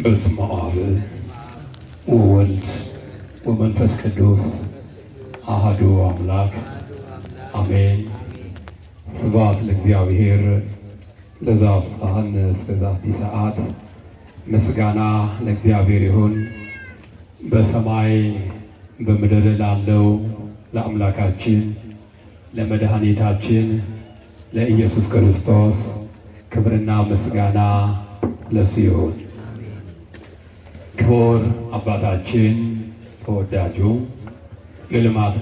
በስመ አብ ወወልድ ወመንፈስ ቅዱስ አሐዱ አምላክ አሜን። ስብሐት ለእግዚአብሔር ለዘአብጽሐነ እስከዛቲ ሰዓት። ምስጋና ለእግዚአብሔር ይሁን። በሰማይ በምድር ላለው ለአምላካችን ለመድኃኒታችን ለኢየሱስ ክርስቶስ ክብርና ምስጋና ለእሱ ይሁን። ክቡር አባታችን ተወዳጁ የልማት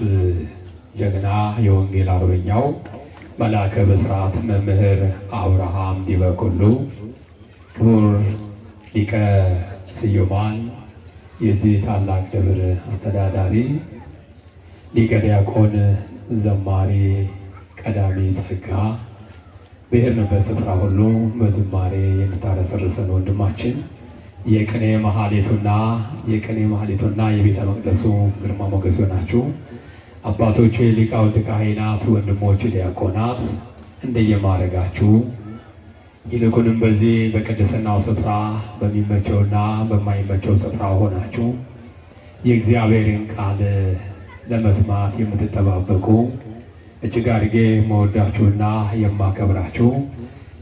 ጀግና የወንጌል አርበኛው መልአከ ብስራት መምህር አብርሃም ዲበኩሉ፣ ክቡር ሊቀ ስዩማን የዚህ ታላቅ ደብር አስተዳዳሪ፣ ሊቀ ዲያቆን ዘማሪ ቀዳሚ ጸጋ፣ ብሔርንበት ስፍራ ሁሉ በዝማሬ የምታረሰርሰን ወንድማችን የቅኔ ማህሌቱና የቤተ መቅደሱ ግርማ ሞገስ ናችሁ። አባቶች ሊቃውንት ካህናት፣ ወንድሞች ዲያቆናት እንደየማዕረጋችሁ ይልቁንም በዚህ በቅድስናው ስፍራ በሚመቸውና በማይመቸው ስፍራ ሆናችሁ የእግዚአብሔርን ቃል ለመስማት የምትጠባበቁ እጅግ አድርጌ መወዳችሁና የማከብራችሁ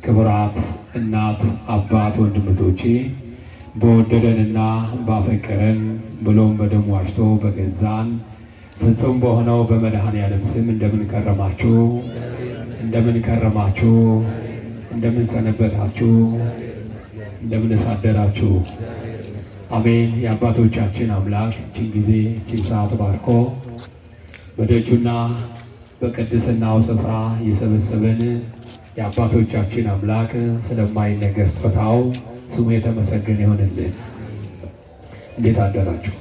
ክቡራት እናት አባት ወንድምቶቼ በወደደንና ባፈቀረን ብሎም በደሙ ዋጅቶ በገዛን ፍጹም በሆነው በመድኃኔዓለም ስም እንደምን ከረማችሁ? እንደምን ሰነበታችሁ? እንደምን ሳደራችሁ? አሜን። የአባቶቻችን አምላክ እችን ጊዜ እችን ሰዓት ባርኮ በደጁና በቅድስናው ስፍራ የሰበሰበን የአባቶቻችን አምላክ ስለማይነገር ስጦታው ስሙ የተመሰገነ ይሆንልን። እንዴት አደራችሁ?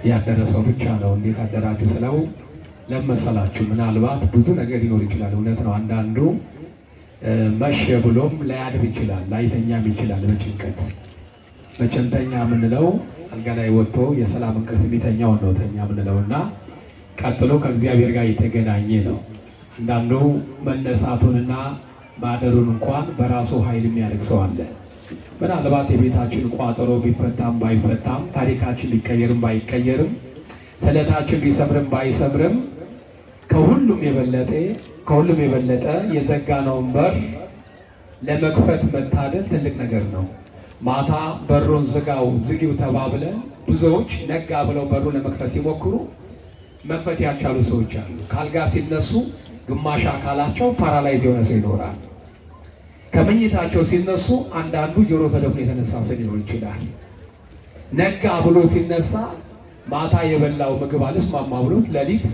ያደረሰው ብቻ ነው እንዴት አደራችሁ ስለው ለመሰላችሁ። ምናልባት ብዙ ነገር ሊኖር ይችላል። እውነት ነው። አንዳንዱ መሸ ብሎም ላያድር ይችላል፣ ላይተኛም ይችላል። በጭንቀት መቸምተኛ የምንለው አልጋ ላይ ወጥቶ የሰላም እንቅልፍ የሚተኛውን ነው ተኛ የምንለው እና ቀጥሎ ከእግዚአብሔር ጋር የተገናኘ ነው። አንዳንዱ መነሳቱንና ማደሩን እንኳን በራሱ ኃይል የሚያደርግ ሰው አለ። ምናልባት የቤታችን ቋጠሮ ቢፈታም ባይፈታም፣ ታሪካችን ሊቀየርም ባይቀየርም፣ ስለታችን ቢሰምርም ባይሰምርም ከሁሉም የበለጠ የዘጋነውን በር ለመክፈት መታደል ትልቅ ነገር ነው። ማታ በሩን ዝጊው ተባብለን ብዙዎች ነጋ ብለው በሩን ለመክፈት ሲሞክሩ መክፈት ያልቻሉ ሰዎች አሉ። ካልጋ ሲነሱ ግማሽ አካላቸው ፓራላይዝ የሆነ ሰው ይኖራል። ከመኝታቸው ሲነሱ አንዳንዱ ጆሮ ተደፍኖ የተነሳ ሰው ሊኖር ይችላል። ነጋ ብሎ ሲነሳ ማታ የበላው ምግብ አልስማማ ብሎት ሌሊት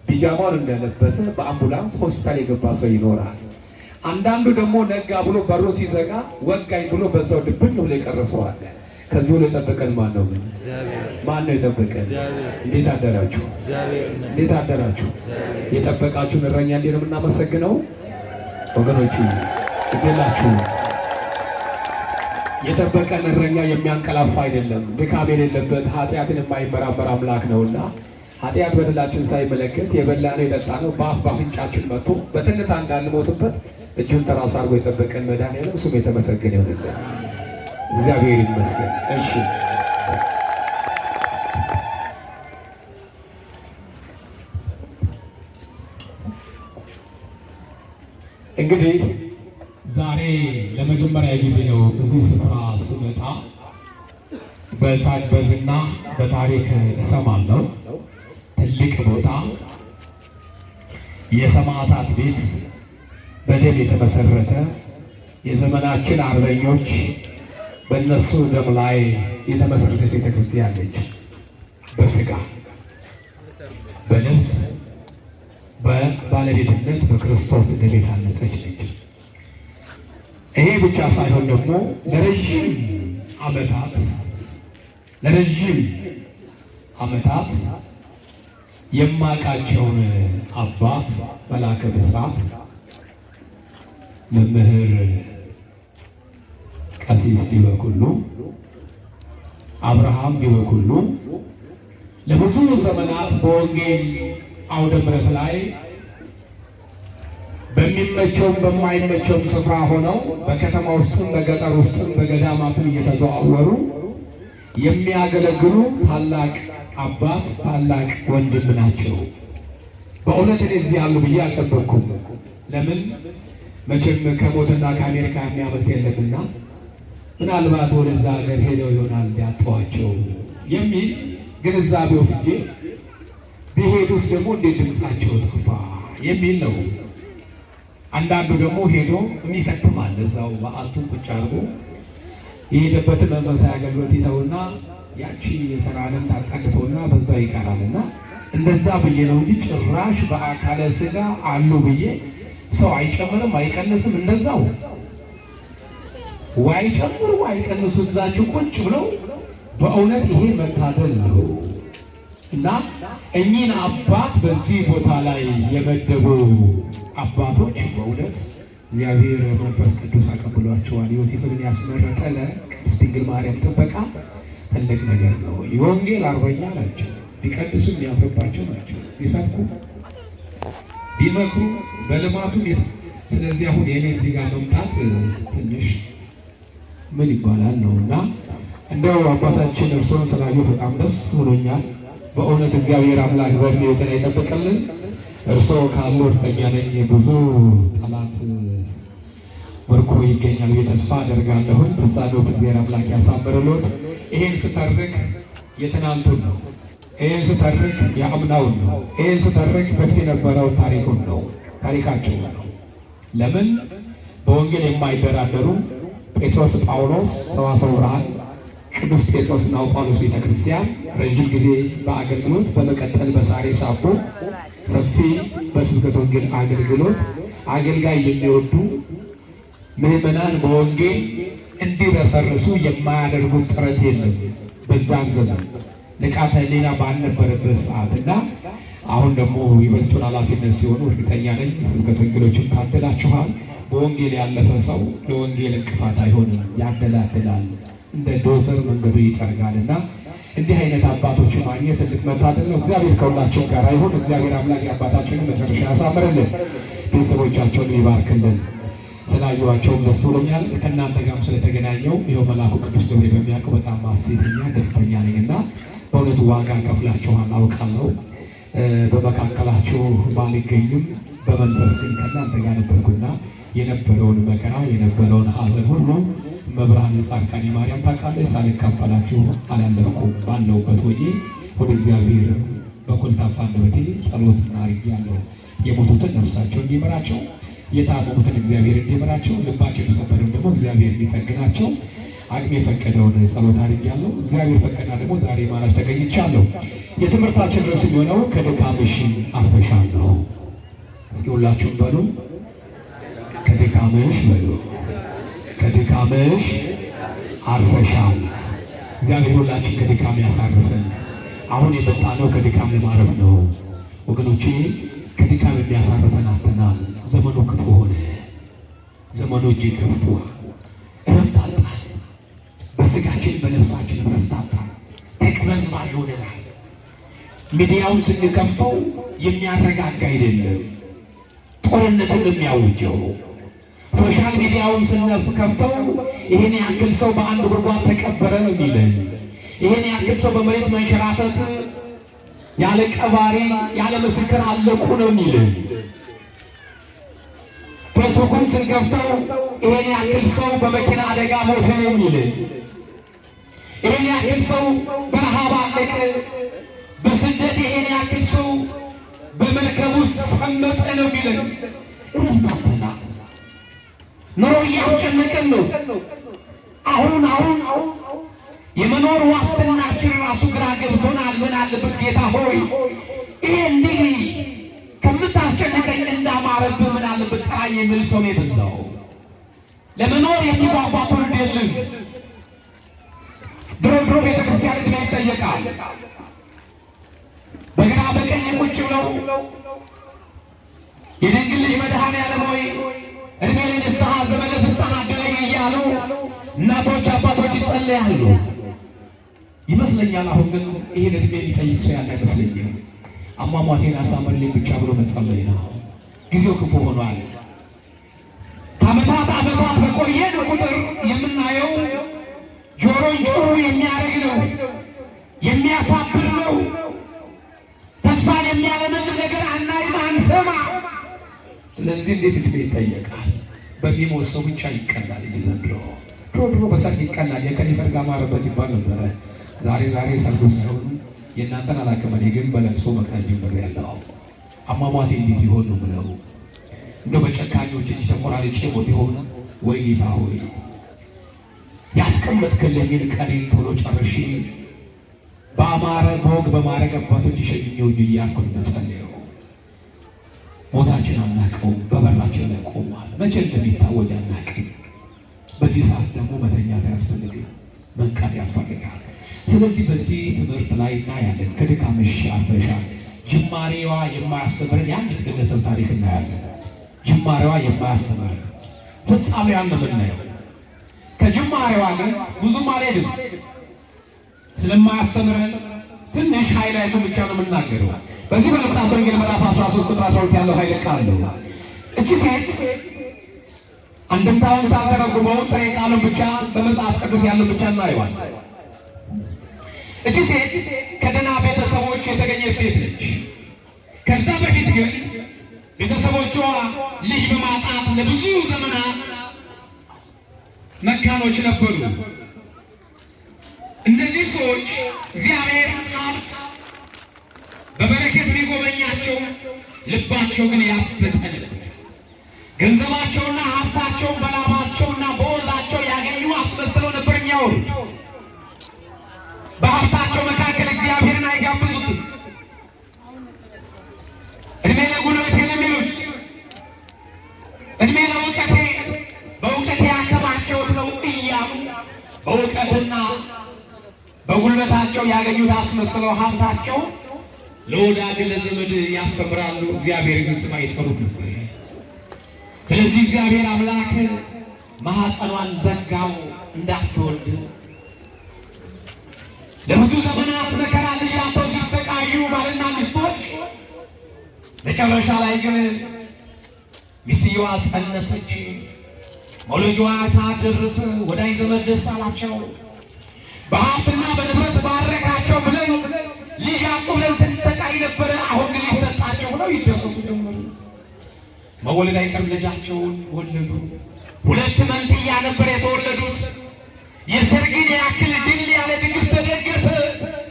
ቢጃማውን እንደለበሰ በአምቡላንስ ሆስፒታል የገባ ሰው ይኖራል። አንዳንዱ ደግሞ ነጋ ብሎ በሮ ሲዘጋ ወጋኝ ብሎ በዛው ድብን ብሎ የቀረ ሰው አለ። ከዚህ ሁሉ የጠበቀን ማን ነው? ማን ነው የጠበቀን? እንዴት አደራችሁ? እንዴት አደራችሁ? የጠበቃችሁን እረኛ እንዴት ነው የምናመሰግነው? ወገኖች እደላችሁ። የጠበቀን እረኛ የሚያንቀላፋ አይደለም፣ ድካም የሌለበት ኃጢአትን የማይመራመር አምላክ ነውና ኃጢአት በደላችን ሳይመለከት የበላነው የጠጣነው በአፍንጫችን መጥቶ በትንታ እንዳንሞትበት እጁን ተራስ አድርጎ የጠበቀን መድኃኔዓለም ስሙ የተመሰገነ ይሁንልን። እግዚአብሔር ይመስገን። እሺ እንግዲህ ዛሬ ለመጀመሪያ ጊዜ ነው እዚህ ስፍራ ስመጣ። በዝና በታሪክ እሰማለሁ። ትልቅ ቦታ፣ የሰማዕታት ቤት፣ በደም የተመሰረተ የዘመናችን አርበኞች በእነሱ ደም ላይ የተመሰረተች ቤተክርስቲያን ነች። በስጋ በነፍስ በባለቤትነት በክርስቶስ ደም የታነጸች ነች። ይሄ ብቻ ሳይሆን ደግሞ ለረዥም ዓመታት የማውቃቸውን አባት መልአከ ብስራት መምህር ቀሲስ ዲበኩሉ አብርሃም ዲበኩሉ ለብዙ ዘመናት በወንጌል አውደ ምሕረት ላይ በሚመቸውም በማይመቸውም ስፍራ ሆነው በከተማ ውስጥም በገጠር ውስጥም በገዳማትም እየተዘዋወሩ የሚያገለግሉ ታላቅ አባት ታላቅ ወንድም ናቸው። በእውነት እኔ እዚህ ያሉ ብዬ አልጠበቅኩም። ለምን መቼም ከሞትና ከአሜሪካ የሚያመልጥ የለምና ምናልባት ወደዛ ሀገር ሄደው ይሆናል ያጠዋቸው የሚል ግንዛቤ ወስጄ ቢሄዱስ ደግሞ እንዴት ድምፃቸው ጠፋ የሚል ነው። አንዳንዱ ደግሞ ሄዶ የሚከትማል እዛው በዓቱን ቁጭ አድርጎ የሄደበትን መንፈሳዊ አገልግሎት ይተውና ያቺ የሥራ ዓለም ታጣድፈውና በዛው ይቀራልና እንደዛ ብዬ ነው እንጂ ጭራሽ በአካለ ሥጋ አሉ ብዬ ሰው አይጨምርም አይቀንስም። እንደዛው ወይ ጨምሩ አይቀንሱ እዛችሁ ቁጭ ብለው በእውነት ይሄ መታደል ነው። እና እኚህን አባት በዚህ ቦታ ላይ የመደቡ አባቶች በእውነት እግዚአብሔር መንፈስ ቅዱስ አቀብሏቸዋል። ዮሴፍን ያስመረጠ ለቅድስት ድንግል ማርያም ጥበቃ ትልቅ ነገር ነው። የወንጌል አርበኛ ናቸው። ቢቀድሱ የሚያምርባቸው ናቸው። ቢሰብኩ ቢመክሩ በልማቱ ስለዚህ አሁን የኔ እዚህ ጋር መምጣት ትንሽ ምን ይባላል ነው እና እንደው አባታችን እርሶን ስላየሁ በጣም ደስ ብሎኛል። በእውነት እግዚአብሔር አምላክ በእድሜው ጤና ይጠብቅልን። እርሶ ካሉ እርግጠኛ ነኝ ብዙ ጠላት ወርኮ ይገኛል ብዬ ተስፋ አደርጋለሁኝ። ፍጻሜው እግዚአብሔር አምላክ ያሳምርልዎት። ይሄን ስተርክ የትናንቱን ነው። ይሄን ስተርክ የአምናውን ነው። ይሄን ስተርክ በፊት የነበረውን ታሪኩን ነው፣ ታሪካቸው ነው። ለምን በወንጌል የማይደራደሩ ጴጥሮስ፣ ጳውሎስ፣ ሰዋስወ ብርሃን፣ ቅዱስ ጴጥሮስና ጳውሎስ ቤተክርስቲያን ረጅም ጊዜ በአገልግሎት በመቀጠል በሳሬስ አቦ ሰፊ በስብከተ ወንጌል አገልግሎት አገልጋይ የሚወዱ ምዕመናን በወንጌል እንዲረሰርሱ የማያደርጉት ጥረት የለም። በዛን ዘመን ንቃተ ሕሊና ባልነበረበት ሰዓትና አሁን ደግሞ ይበልጡን ኃላፊነት ሲሆኑ እርግጠኛ ነኝ ስብከተ ወንጌሎችን ታደላችኋል። በወንጌል ያለፈ ሰው ለወንጌል እንቅፋት አይሆንም፣ ያደላድላል፣ እንደ ዶዘር መንገዱ ይጠርጋልና እንዲህ አይነት አባቶችን ማግኘት ትልቅ መታደል ነው። እግዚአብሔር ከሁላችን ጋር ይሁን። እግዚአብሔር አምላክ የአባታችንን መጨረሻ ያሳምርልን፣ ቤተሰቦቻቸውን ይባርክልን። ስላየኋቸውም ደስ ብሎኛል። ከእናንተ ጋርም ስለተገናኘው ይኸው መልአኩ ቅዱስ ገብርኤል በሚያውቀው በጣም ሐሴተኛ ደስተኛ ነኝና በእውነቱ ዋጋ ከፍላችኋል አውቃለሁ። በመካከላችሁ ባልገኝም በመንፈስ ግን ከእናንተ ጋር ነበርኩና የነበረውን መከራ የነበረውን ሐዘን ሁሉ መብርሃን የጻድቃኔ ማርያም ታውቃለች። ሳልካፈላችሁ አላለፍኩም። ባለሁበት ሆኜ ወደ እግዚአብሔር በኮልታፋ አንደበቴ ጸሎት አድርጌያለሁ። የሞቱትን ነፍሳቸው እንዲምራቸው፣ የታመሙትን እግዚአብሔር እንዲምራቸው፣ ልባቸው የተሰበረውን ደግሞ እግዚአብሔር እንዲጠግናቸው አቅሜ የፈቀደውን ጸሎት አድርጌያለሁ። እግዚአብሔር ፈቀዳ ደግሞ ዛሬ ማላሽ ተገኝቻለሁ። የትምህርታችን ርዕስ የሚሆነው ከድካምሽ አርፈሻል ነው። እስኪ ሁላችሁም በሉ ከድካምሽ በሉ ከድካምሽ አርፈሻል። እግዚአብሔር ሁላችን ከድካም ያሳርፈን። አሁን የመጣነው ከድካም ለማረፍ ነው ወገኖቼ። ከድካም የሚያሳርፈን አጥተናል። ዘመኑ ክፉ ሆነ። ዘመኑ እጅግ ከፉ። እረፍት አጣን። በስጋችን በነፍሳችን እረፍት አጣን። ተቅበዝባዥ ሆነናል። ሚዲያውን ስንከፍተው የሚያረጋጋ አይደለም፣ ጦርነትን የሚያውጀው። ሶሻል ሚዲያውን ስንከፍተው ይሄን ያክል ሰው በአንድ ጉድጓድ ተቀበረ ነው የሚለን። ይሄን ያክል ሰው በመሬት መንሸራተት ያለ ቀባሪ ያለ ምስክር አለቁ ነው የሚለን። ፌስቡክን ስንከፍተው ይሄን ያክል ሰው በመኪና አደጋ ሞተ ነው የሚለን። ይሄን ያክል ሰው በረሃብ አለቀ፣ በስደት ይሄን ያክል ሰው በመርከብ ውስጥ ሰመጠ ነው የሚለን። ረፍታተና ኑሮ እያስጨነቀን ነው። አሁን የመኖር ዋስትናችን ራሱ ግራ ገብቶናል። ምን አለበት ጌታ ሆይ ይሄ እንዲህ ከምታስጨንቀኝ እንዳማረብህ ምን አለበት ጥራኝ የሚል ሰው ነው የበዛው። ለመኖር የሚጓጓ ትውልድ የለም። ድሮ ቤተክርስቲያን ዕድሜ ይጠየቃል። በግራ በቀኝ ቁጭ ብለው የድንግል ልጅ መድኃኔዓለም ሆይ እድሜ ለንስሐ ዘመነ ፍስሐ አድለኝ እያሉ እናቶች አባቶች ይጸልያሉ ይመስለኛል። አሁን ግን ይህን እድሜ የሚጠይቅ ሰው ያለ አይመስለኝም። አሟሟቴን አሳምርልኝ ብቻ ብሎ መጸለይ ነው። ጊዜው ክፉ ሆኗል። ዓመታት በቆየን ቁጥር የምናየው ጆሮን ጭሩ የሚያደርግ ነው፣ የሚያሳብር ነው። ተስፋን የሚያለመልም ነገር አናይም፣ አንሰማ። ስለዚህ እንዴት ዕድሜ ይጠየቃል? በሚሞት ሰው ብቻ ይቀላል እንጂ ዘንድሮ ድሮ በሰርግ ይቀላል። የከሌ ሰርግ አማረበት ይባል ነበረ። ዛሬ ሰርጉ ሳይሆን የእናንተን አላውቅም፣ እኔ ግን በለቅሶ መቅረት ጀምሬያለሁ። አሟሟቴ እንዴት ይሆን ነው ብለው እንደው በጨካኞች እጅ ተቆራርጬ ሞት ይሆን ወይ ጌታ ሆይ ያስቀመጥክልኝን ቀኔን ቶሎ ጨርሼ በአማረ በወግ በማዕረግ አባቶች ይሸኙኝ እያልኩ መጸለየው። ሞታችን አናውቀውም፣ በበራችን ላይ ቆሟል። መቼ እንደሚታወጅ አናውቅም። በዚህ ሰዓት ደግሞ መተኛት ያስፈልጋል፣ መንቃት ያስፈልጋል። ስለዚህ በዚህ ትምህርት ላይ እናያለን። ከድካምሽ አርፈሻል። ጅማሬዋ የማያስተምረን የአንዲት ግለሰብ ታሪክ እናያለን። ጅማሬዋ የማያስተምረን ፍጻሜዋን ነው የምናየው። ከጅማሬዋ ግን ብዙም አልሄድም ስለማያስተምረን ትንሽ ሃይላይቱን ብቻ ነው የምናገረው። በዚህ በሉቃስ ወንጌል ምዕራፍ 13 ቁጥር 12 ያለው ኃይለ ቃል ነው። እቺ ሴት አንድምታውን ሳልተረጉመው ጥሬ ቃሉን ብቻ በመጽሐፍ ቅዱስ ያለው ብቻ እናየዋለን። እቺ ሴት ከደህና ቤተሰቦች የተገኘች ሴት ነች። ከዛ በፊት ግን ቤተሰቦቿ ልጅ በማጣት ለብዙ ዘመናት መካኖች ነበሩ። እነዚህ ሰዎች እግዚአብሔር ሀብት በበረከት ቢጎበኛቸው ልባቸው ግን ያበጠ ነበር። ገንዘባቸውና ሀብታቸውን በላባቸውና በወዛቸው ያገኙ አስመስለው ነበር የሚያወሩት። በሀብታቸው መካከል እግዚአብሔርን አይጋብዙትም። እድሜ ለጉልበቴ ነው የሚሉት፣ እድሜ ለእውቀቴ፣ በእውቀቴ ያከማቸውት ነው እያሉ በእውቀትና በጉልበታቸው ያገኙት አስመስለው ሀብታቸው ለወዳጅ ለዘመድ ያስተምራሉ። እግዚአብሔር ግን ስም አይጠሩም ነበር። ስለዚህ እግዚአብሔር አምላክ ማኅፀኗን ዘጋው እንዳትወልድ። ለብዙ ዘመናት መከራ ልጅ አጥተው ሲሰቃዩ ባልና ሚስቶች፣ መጨረሻ ላይ ግን ሚስትየዋ ጸነሰች። መውለጃዋ ሰዓት ደረሰ። ወዳጅ ዘመድ ደስ አላቸው። በሀብትና በንብረት ባረካቸው ብለን ልጅ አጡ ብለን ስንሰቃይ ነበረ። አሁን ግን ሊሰጣቸው ብለው ይደሰቱ ጀመሩ። መወለድ አይቀርም ልጃቸውን ወለዱ። ሁለት መንትያ ነበር የተወለዱት። የሰርግን ያክል ድል ያለ ድግስ ተደገሰ።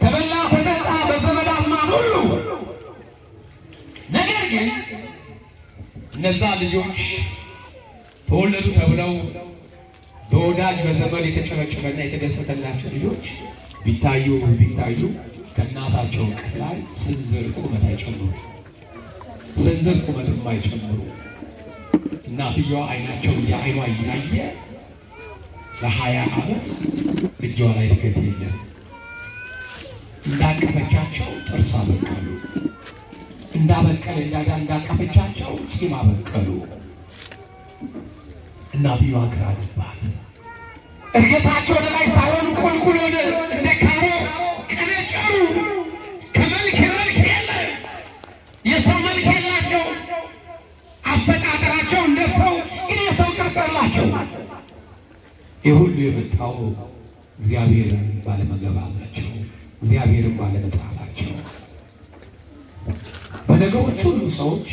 ተበላ ተጠጣ በዘመድ አዝማድ ሁሉ። ነገር ግን እነዛ ልጆች ተወለዱ ተብለው በወዳጅ በዘመድ የተጨበጨበና የተደሰተላቸው ልጆች ቢታዩ ከእናታቸው እቅፍ ላይ ስንዝር ቁመት አይጨምሩ፣ ስንዝር ቁመት የማይጨምሩ። እናትየዋ አይናቸው የአይኗ እያየ ለ20 ዓመት እጇ ላይ እድገት የለም። እንዳቀፈቻቸው ጥርስ አበቀሉ፣ እንዳቀፈቻቸው ፂም አበቀሉ። እናትየዋ ግራ ገባት። እድገታቸው ወደ ላይ ሳይሆን ቁልቁል ወደ እንደ ካሮት ቀነጨሩ። ከመልክ የለ፣ የሰው መልክ የላቸው። አፈጣጠራቸው እንደ ሰው ግን የሰው ቅርጽ አላቸው። ይህ ሁሉ የመጣው እግዚአብሔርን ባለመገባዛቸው፣ እግዚአብሔርን ባለመጥራታቸው። በነገሮች ሁሉ ሰዎች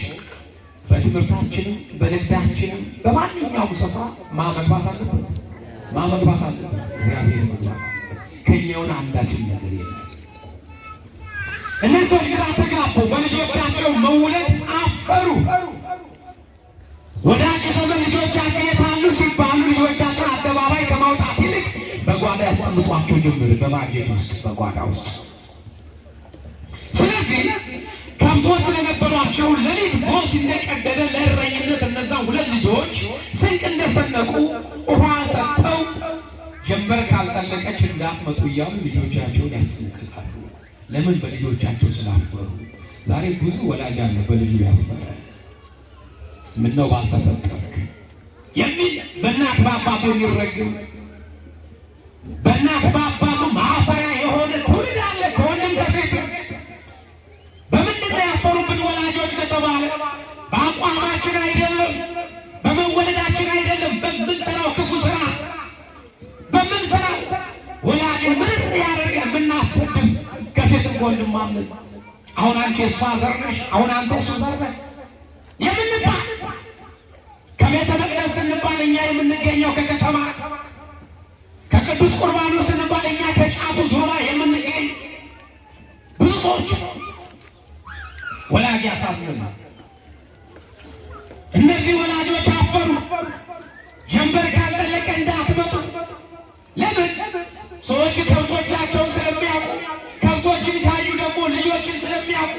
በትምህርታችንም በንግዳችንም በማንኛውም ስፍራ ማመግባት አለበት። እግዚአብሔር መግባት ከኛውን አንዳችን ነገር የለም። እነዚህ ሰዎች ግራ ተጋቡ። በልጆቻቸው መውለድ አፈሩ። ወዳጅ ዘመድ ልጆቻቸው የታሉ ሲባሉ ልጆቻቸውን አደባባይ ከማውጣት ይልቅ በጓዳ ያስቀምጧቸው ጀምር፣ በማጀት ውስጥ በጓዳ ውስጥ። ስለዚህ ከብቶች ስለነበሯቸው ሌሊት ጎሽ እንደቀደደ ለእረኝነት እነዛ ሁለት ልጆች ስንቅ እንደሰነቁ ውሃ ሰጥተው ጀንበር ካልጠለቀች እንዳትመጡ እያሉ ልጆቻቸውን ያስጠነቅቃሉ። ለምን? በልጆቻቸው ስላፈሩ። ዛሬ ብዙ ወላጅ አለ በልጁ ያፈረ። ምነው ባልተፈጠርክ የሚል በእናት በአባቱ የሚረግም በእናት በአባቱ ማፈሪያ የሆነ ትውልድ አለ። ከወንድም ከሴት በምንድን ነው ያፈሩብን ወላጆች ከተባለ በአቋማችን አይደለም፣ በመወለዳችን አይደለም፣ በምንሰ ወንድማምን አሁን አንቺ እሷ ዘር ነሽ፣ አሁን አንተ እሱ ዘር ነህ የምንባል ከቤተ መቅደስ ስንባል እኛ የምንገኘው ከከተማ ከቅዱስ ቁርባኑ ስንባል እኛ ከጫቱ ዙሪያ የምንገኝ ብዙ ሰዎች ወላጅ ያሳዝናል። እነዚህ ወላጆች አፈሩ። ጀንበር ካልጠለቀ እንዳትመጡ። ለምን? ሰዎች ከብቶቻቸውን ስለሚያውቁ ከብቶችን ካዩ ደግሞ ልጆችን ስለሚያውቁ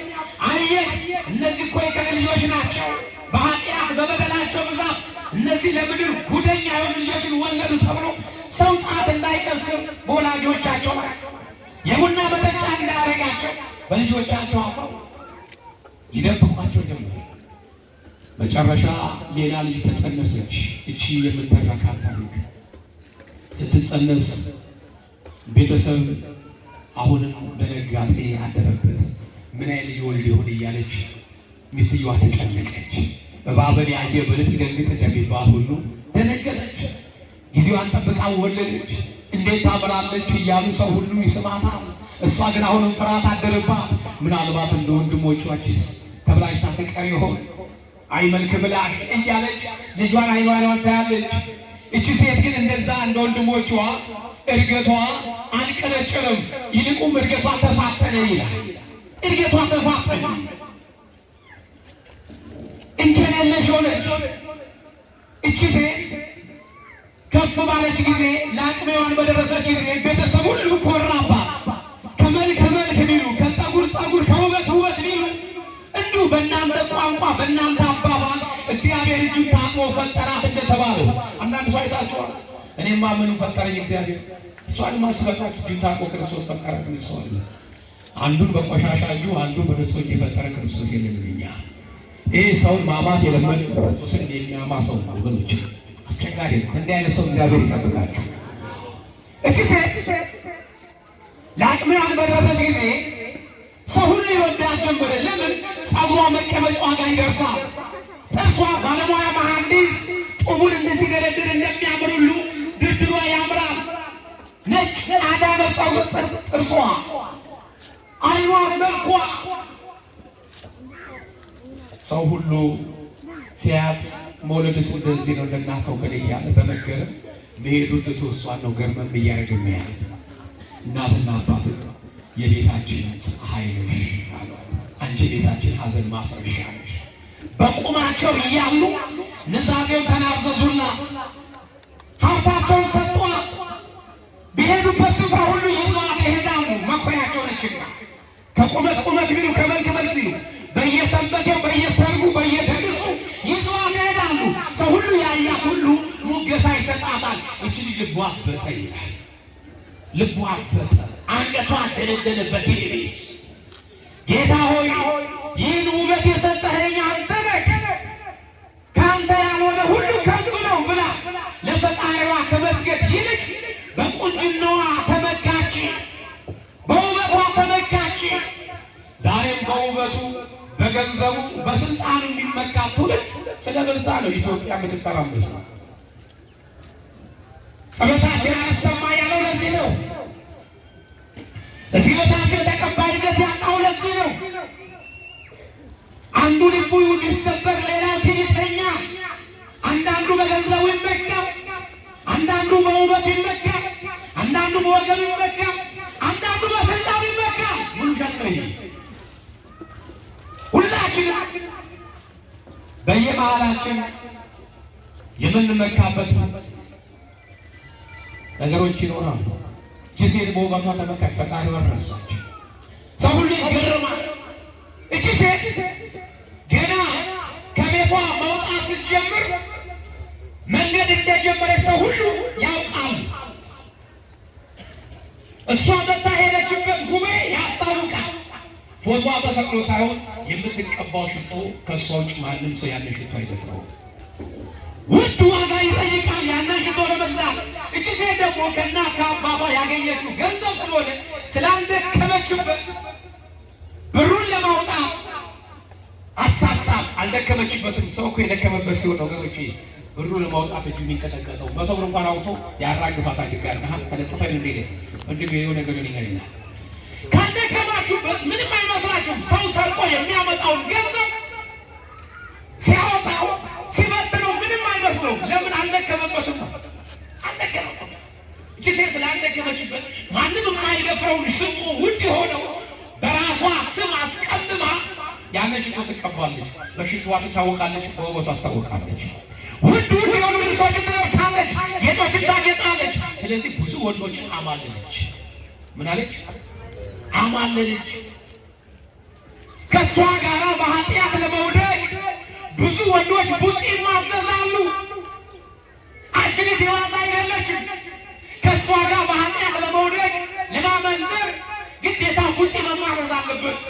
አየህ፣ እነዚህ እኮ የከለ ልጆች ናቸው። በኃጢአት በበደላቸው ብዛት እነዚህ ለምድር ጉደኛ የሆኑ ልጆችን ወለዱ ተብሎ ሰው ጣት እንዳይቀስር በወላጆቻቸው ላይ የቡና መጠጫ እንዳያረጋቸው በልጆቻቸው አፈሩ። ይደብቋቸው ጀመሩ። መጨረሻ ሌላ ልጅ ተጸነሰች። እቺ የምትረካት ታሪክ ስትጸነስ ቤተሰብ አሁንም በነጋጤ አደረበት። ምን አይነት ልጅ ወልድ ይሆን እያለች ሚስትየዋ ተጨነቀች። እባብን ያየ ብልት ይደንግጥ እንደሚባል ሁሉ ደነገጠች። ጊዜዋን ጠብቃ ወለደች። እንዴት ታምራለች እያሉ ሰው ሁሉ ይስማታል። እሷ ግን አሁንም ፍርሃት አደረባት። ምናልባት እንደ ወንድሞቿችስ ተብላሽታ ተቀር ይሆን? አይ መልክ ብላሽ እያለች ልጇን አይኗን ታያለች። እቺ ሴት ግን እንደዛ እንደ ወንድሞቿ እድገቷ አልቀነጨረም፣ ይልቁም እድገቷ ተፋጠነ ይላል። እድገቷ ተፋጠነ፣ እንከን የለሽ ሆነች። እቺ ሴት ከፍ ባለች ጊዜ ለአቅሜዋን በደረሰች ጊዜ ቤተሰብ ሁሉ ኮራባት። ከመልክ መልክ ቢሉ፣ ከጸጉር ጸጉር፣ ከውበት ውበት ቢሉ እንዲሁ በእናንተ ቋንቋ በእናንተ አባባል እግዚአብሔር እጁን ታጥቦ ፈጠራት እንደተባለው አንዳንድ ሰው አይታችኋል። እኔማ ምኑ ፈጠረኝ እግዚአብሔር፣ እሷን ማስፈጣት እጁን ታጥቦ ክርስቶስ ፈጠራት። ምን ሰው አለ? አንዱን በቆሻሻ እጁ አንዱን በንጹህ እጅ የፈጠረ ክርስቶስ የለምኛ። ይሄ ሰውን ማማት የለመደ ክርስቶስን የሚያማ ሰው ነው ወገኖች። አስቸጋሪ ነው። እንዲህ አይነት ሰው እግዚአብሔር ይጠብቃችሁ። እቺ ሴት ለአቅሜዋን በደረሰች ጊዜ ሰው ሁሉ ይወዳት ጀመረ። ለምን? ጸጉሯ መቀመጫዋ ጋር ይደርሳል። ጥርሷ ባለሙያ መሐንዲስ ጡቡን እንደዚህ ደረድር እንደሚያምር ሁሉ ድርድሯ ያምራል። ነጭ አዳነ ጸጉር ጥርሷ፣ አይኗ፣ መልኳ ሰው ሁሉ ሲያት መውለድስ እንደዚህ ነው እንደናተው ከለ እያለ በመገረም መሄዱን ትቶ እሷን ነው ገርመም እያደረገ የሚያየት። እናትና አባት የቤታችን ፀሐይ ነሽ አሏት። አንቺ ቤታችን ሐዘን ማስረሻ ነሽ። በቁማቸው እያሉ ንዛዜውን ተናዘዙላት፣ ሀብታቸውን ሰጧት። ቢሄዱበት ስፍራ ሁሉ ይዘዋት ይሄዳሉ። መኩሪያቸው ነችና ከቁመት ቁመት ቢሉ ከመልክ መልክ ቢሉ በየሰንበቴው በየሰርጉ በየድግሱ ይዘዋት ይሄዳሉ። ሰው ሁሉ ያያት ሁሉ ሙገሳ ይሰጣታል። እቺ ልጅ ልቧ አበጠ ይላል። ልቧ አበጠ፣ አንገቷ ደነደነበት። ቤት ጌታ ሆይ ይህን ውበት የሰጠኸኝ አንተ ነህ፣ ከአንተ ያልሆነ ሁሉ ከንቱ ነው ብላ ለፈጣሪዋ ከመስገድ ይልቅ በቁንጅናዋ ተመካች፣ በውበቷ ተመካች። ዛሬም በውበቱ በገንዘቡ በስልጣኑ የሚመካ ትውልድ ስለበዛ ነው ኢትዮጵያ የምትተራመስ። ጸሎታችን አልሰማ ያለው ለዚህ ነው። ሕይወታችን ተቀባይነት ያጣው ለዚህ ነው። አንዱ ልቡ ሊሰበር ሌላው ትዕቢተኛ፣ አንዳንዱ በገንዘቡ ይመካል፣ አንዳንዱ በውበት ይመካል፣ አንዳንዱ በወገብ ይመካል፣ አንዳንዱ በስልጣን ይመካል። ምን ሸጥረኝ ሁላችን በየመሃላችን የምንመካበት ነገሮች ይኖራሉ። እቺ ሴት በውበቷ ተመካች፣ ፈጣሪዋን ረሳች። ሰው ሁሉ ይገርማል። እቺ ሴት ገና ከቤቷ መውጣት ስትጀምር መንገድ እንደጀመረች ሰው ሁሉ ያውቃል። እሷ መታ ሄደችበት ጉባኤ ያስታውቃል። ፎቷ ተሰቅሎ ሳይሆን የምትቀባው ሽቶ ከእሷ ውጭ ማንም ሰው ያንን ሽቶ አይደፍረው። ውድ ዋጋ ይጠይቃል ያንን ሽቶ ለመግዛት። እቺ ሴት ደግሞ ከእናት ከአባቷ ያገኘችው ገንዘብ ስለሆነ ስላልደከመችበት ብሩን ለማውጣት አሳሳብ አልደከመችበትም። ሰው እኮ የደከመበት ሲሆን ወገኖች ብሩ ለማውጣት እጁ የሚንቀጠቀጠው። 100 ብር እንኳን አውጥቶ ያራግፋታል። ድጋሚ ተለጥፈን እንዴ እንዴ ይሄው ነገር ይላል። ካልደከማችሁበት ምንም አይመስላችሁም። ሰው ሰርቆ የሚያመጣውን ገንዘብ ሲያወጣው ሲበትነው ምንም አይመስለውም። ለምን? አልደከመበትም። አልደከመበትም። እቺ ሴት ስላልደከመችበት ማንም የማይደፍረውን ሽጡ ውድ የሆነው በራሷ ስም አስቀምማ ያንን ሽቶ ትቀባለች። በሽቷ ትታወቃለች፣ በውበቷ ትታወቃለች። ውድ የሆኑ ልብሶችን ትለብሳለች፣ ጌጦችን ታጌጣለች። ስለዚህ ብዙ ወንዶችን አማለለች። ምን አለች? አማለለች። ከእሷ ጋራ በኃጢአት ለመውደቅ ብዙ ወንዶች ቡጢ ማዘዛሉ። አንቺ ልጅ የዋዛ አይደለችም። ከእሷ ጋር በኃጢአት ለመውደቅ ለማመንዘር ግዴታ ቡጢ መማረዝ አለበት።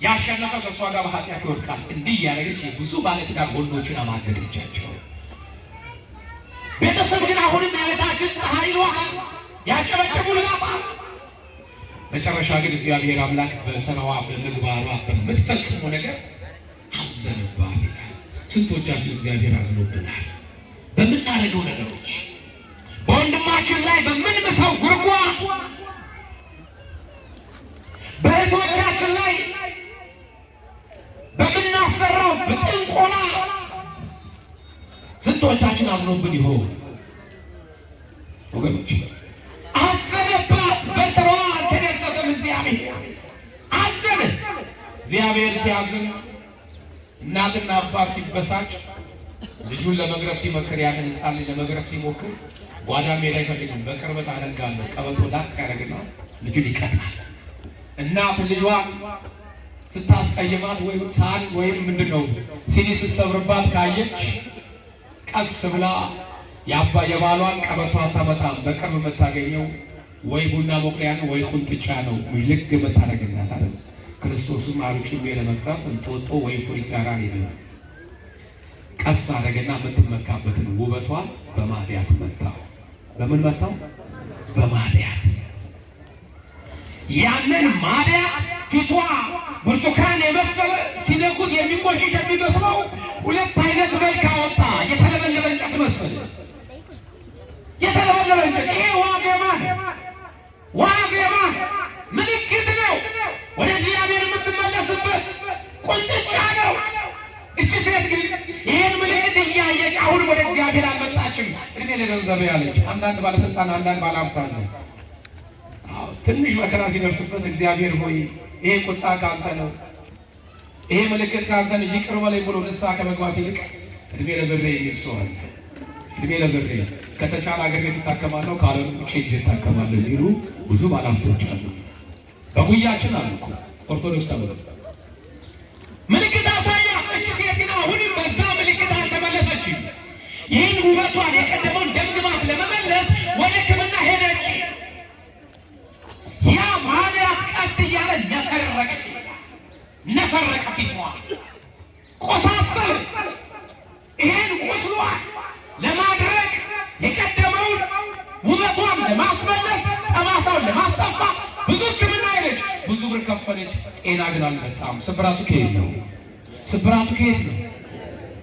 ያሸነፈ ከእሷ ጋር በኃጢአት ይወድቃል። እንዲህ እያደረገች ብዙ ባለትዳር ወንዶችን አማለለቻቸው። ቤተሰብ ግን አሁንም የቤታችን ፀሐይ ይሏታል፣ ያጨበጭቡላታል። መጨረሻ ግን እግዚአብሔር አምላክ በስራዋ በምግባሯ በምትፈጽመው ነገር አዘነባት ይላል። ስንቶቻችን እግዚአብሔር አዝኖብናል? በምናደርገው ነገሮች፣ በወንድማችን ላይ በምንምሰው ጉርጓድ፣ በእህቶቻችን ላይ በምናሰራው በጥንቆላ ስንቶቻችን አዝኖብን ይሆን ወገኖች? አዘነባት። በስራዋ አልተደሰተም። እግዚአብሔር አዘነ። እግዚአብሔር ሲያዝን እናትና አባት ሲበሳጭ ልጁን ለመግረፍ ሲመክር ያንን ሕፃን ልጅ ለመግረፍ ሲሞክር ጓዳ ሜዳ አይፈልግም። በቅርበት አደርጋለሁ ቀበቶ ላቅ ያደርግና ልጁን ይቀጣል። እናት ልጇ ስታስቀይማት ወይም ሳን ወይም ምንድነው ሲኒ ስትሰብርባት ካየች ቀስ ብላ የባሏን ቀበቶ አታመጣም። በቅርብ የምታገኘው ወይ ቡና መቁለያ ነው ወይ ቁንጥጫ ነው። ልግ የምታደርግላት አለ። ክርስቶስም አርጩሜ ለመቅጠፍ እንጦጦ ወይ ፉሪጋራ ነው። ቀስ አደረገና የምትመካበትን ውበቷን በማዲያት መታው። በምን መታው? በማዲያት። ያንን ማዲያት ፊቷ ብርቱካን የመሰለ ሲነኩት የሚቆሽሽ የሚመስለው ሁለት አይነት መልክ አወጣ። የተለበለበ እንጨት መሰለ። የተለበለበ እንጨት። ይሄ ዋዜማ ዋዜማ ምልክት ነው። ወደ እግዚአብሔር የምትመለስበት ቁንጥጫ ነው። እቺ ሴት ግን ይህን ምልክት እያየች አሁን ወደ እግዚአብሔር አልመጣችም። እድሜ ለገንዘብ ያለች። አንዳንድ ባለስልጣን፣ አንዳንድ ባለሀብት አለ ትንሽ መከራ ሲደርስበት እግዚአብሔር ሆይ ይሄ ቁጣ ካንተ ነው፣ ይሄ ምልክት ካንተ ነው፣ ይቅር በለኝ ብሎ ንስሐ ከመግባት ይልቅ እድሜ ለብሬ የሚል ሰው አለ። እድሜ ለብሬ ከተቻለ አገር ቤት ይታከማለሁ፣ ካልሆነ ውጭ ሄጄ እታከማለሁ የሚሉ ብዙ ባለሀብቶች አሉ። በጉያችን አሉ እኮ ኦርቶዶክስ ተብሎ ምልክት አሳያ። እቺ ሴት ግን አሁንም በዛ ምልክት አልተመለሰችም። ይህን ውበቷን የቀደመውን ደምግባት ለመመለስ ወደ ሕክምና ሄደች። ያ ማዲያት ቀስ እያለ ነፈረቀ ፊቷ ቆሳሰለ። ይሄን ቁስሏን ለማድረግ የቀደመውን ውበቷን ለማስመለስ ጠባሳውን ለማስጠፋት ብዙ ሕክምና ሄደች፣ ብዙ ብር ከፈለች። ጤና ግን አልመጣም። ስብራቱ ከየት ነው? ስብራቱ ከየት ነው?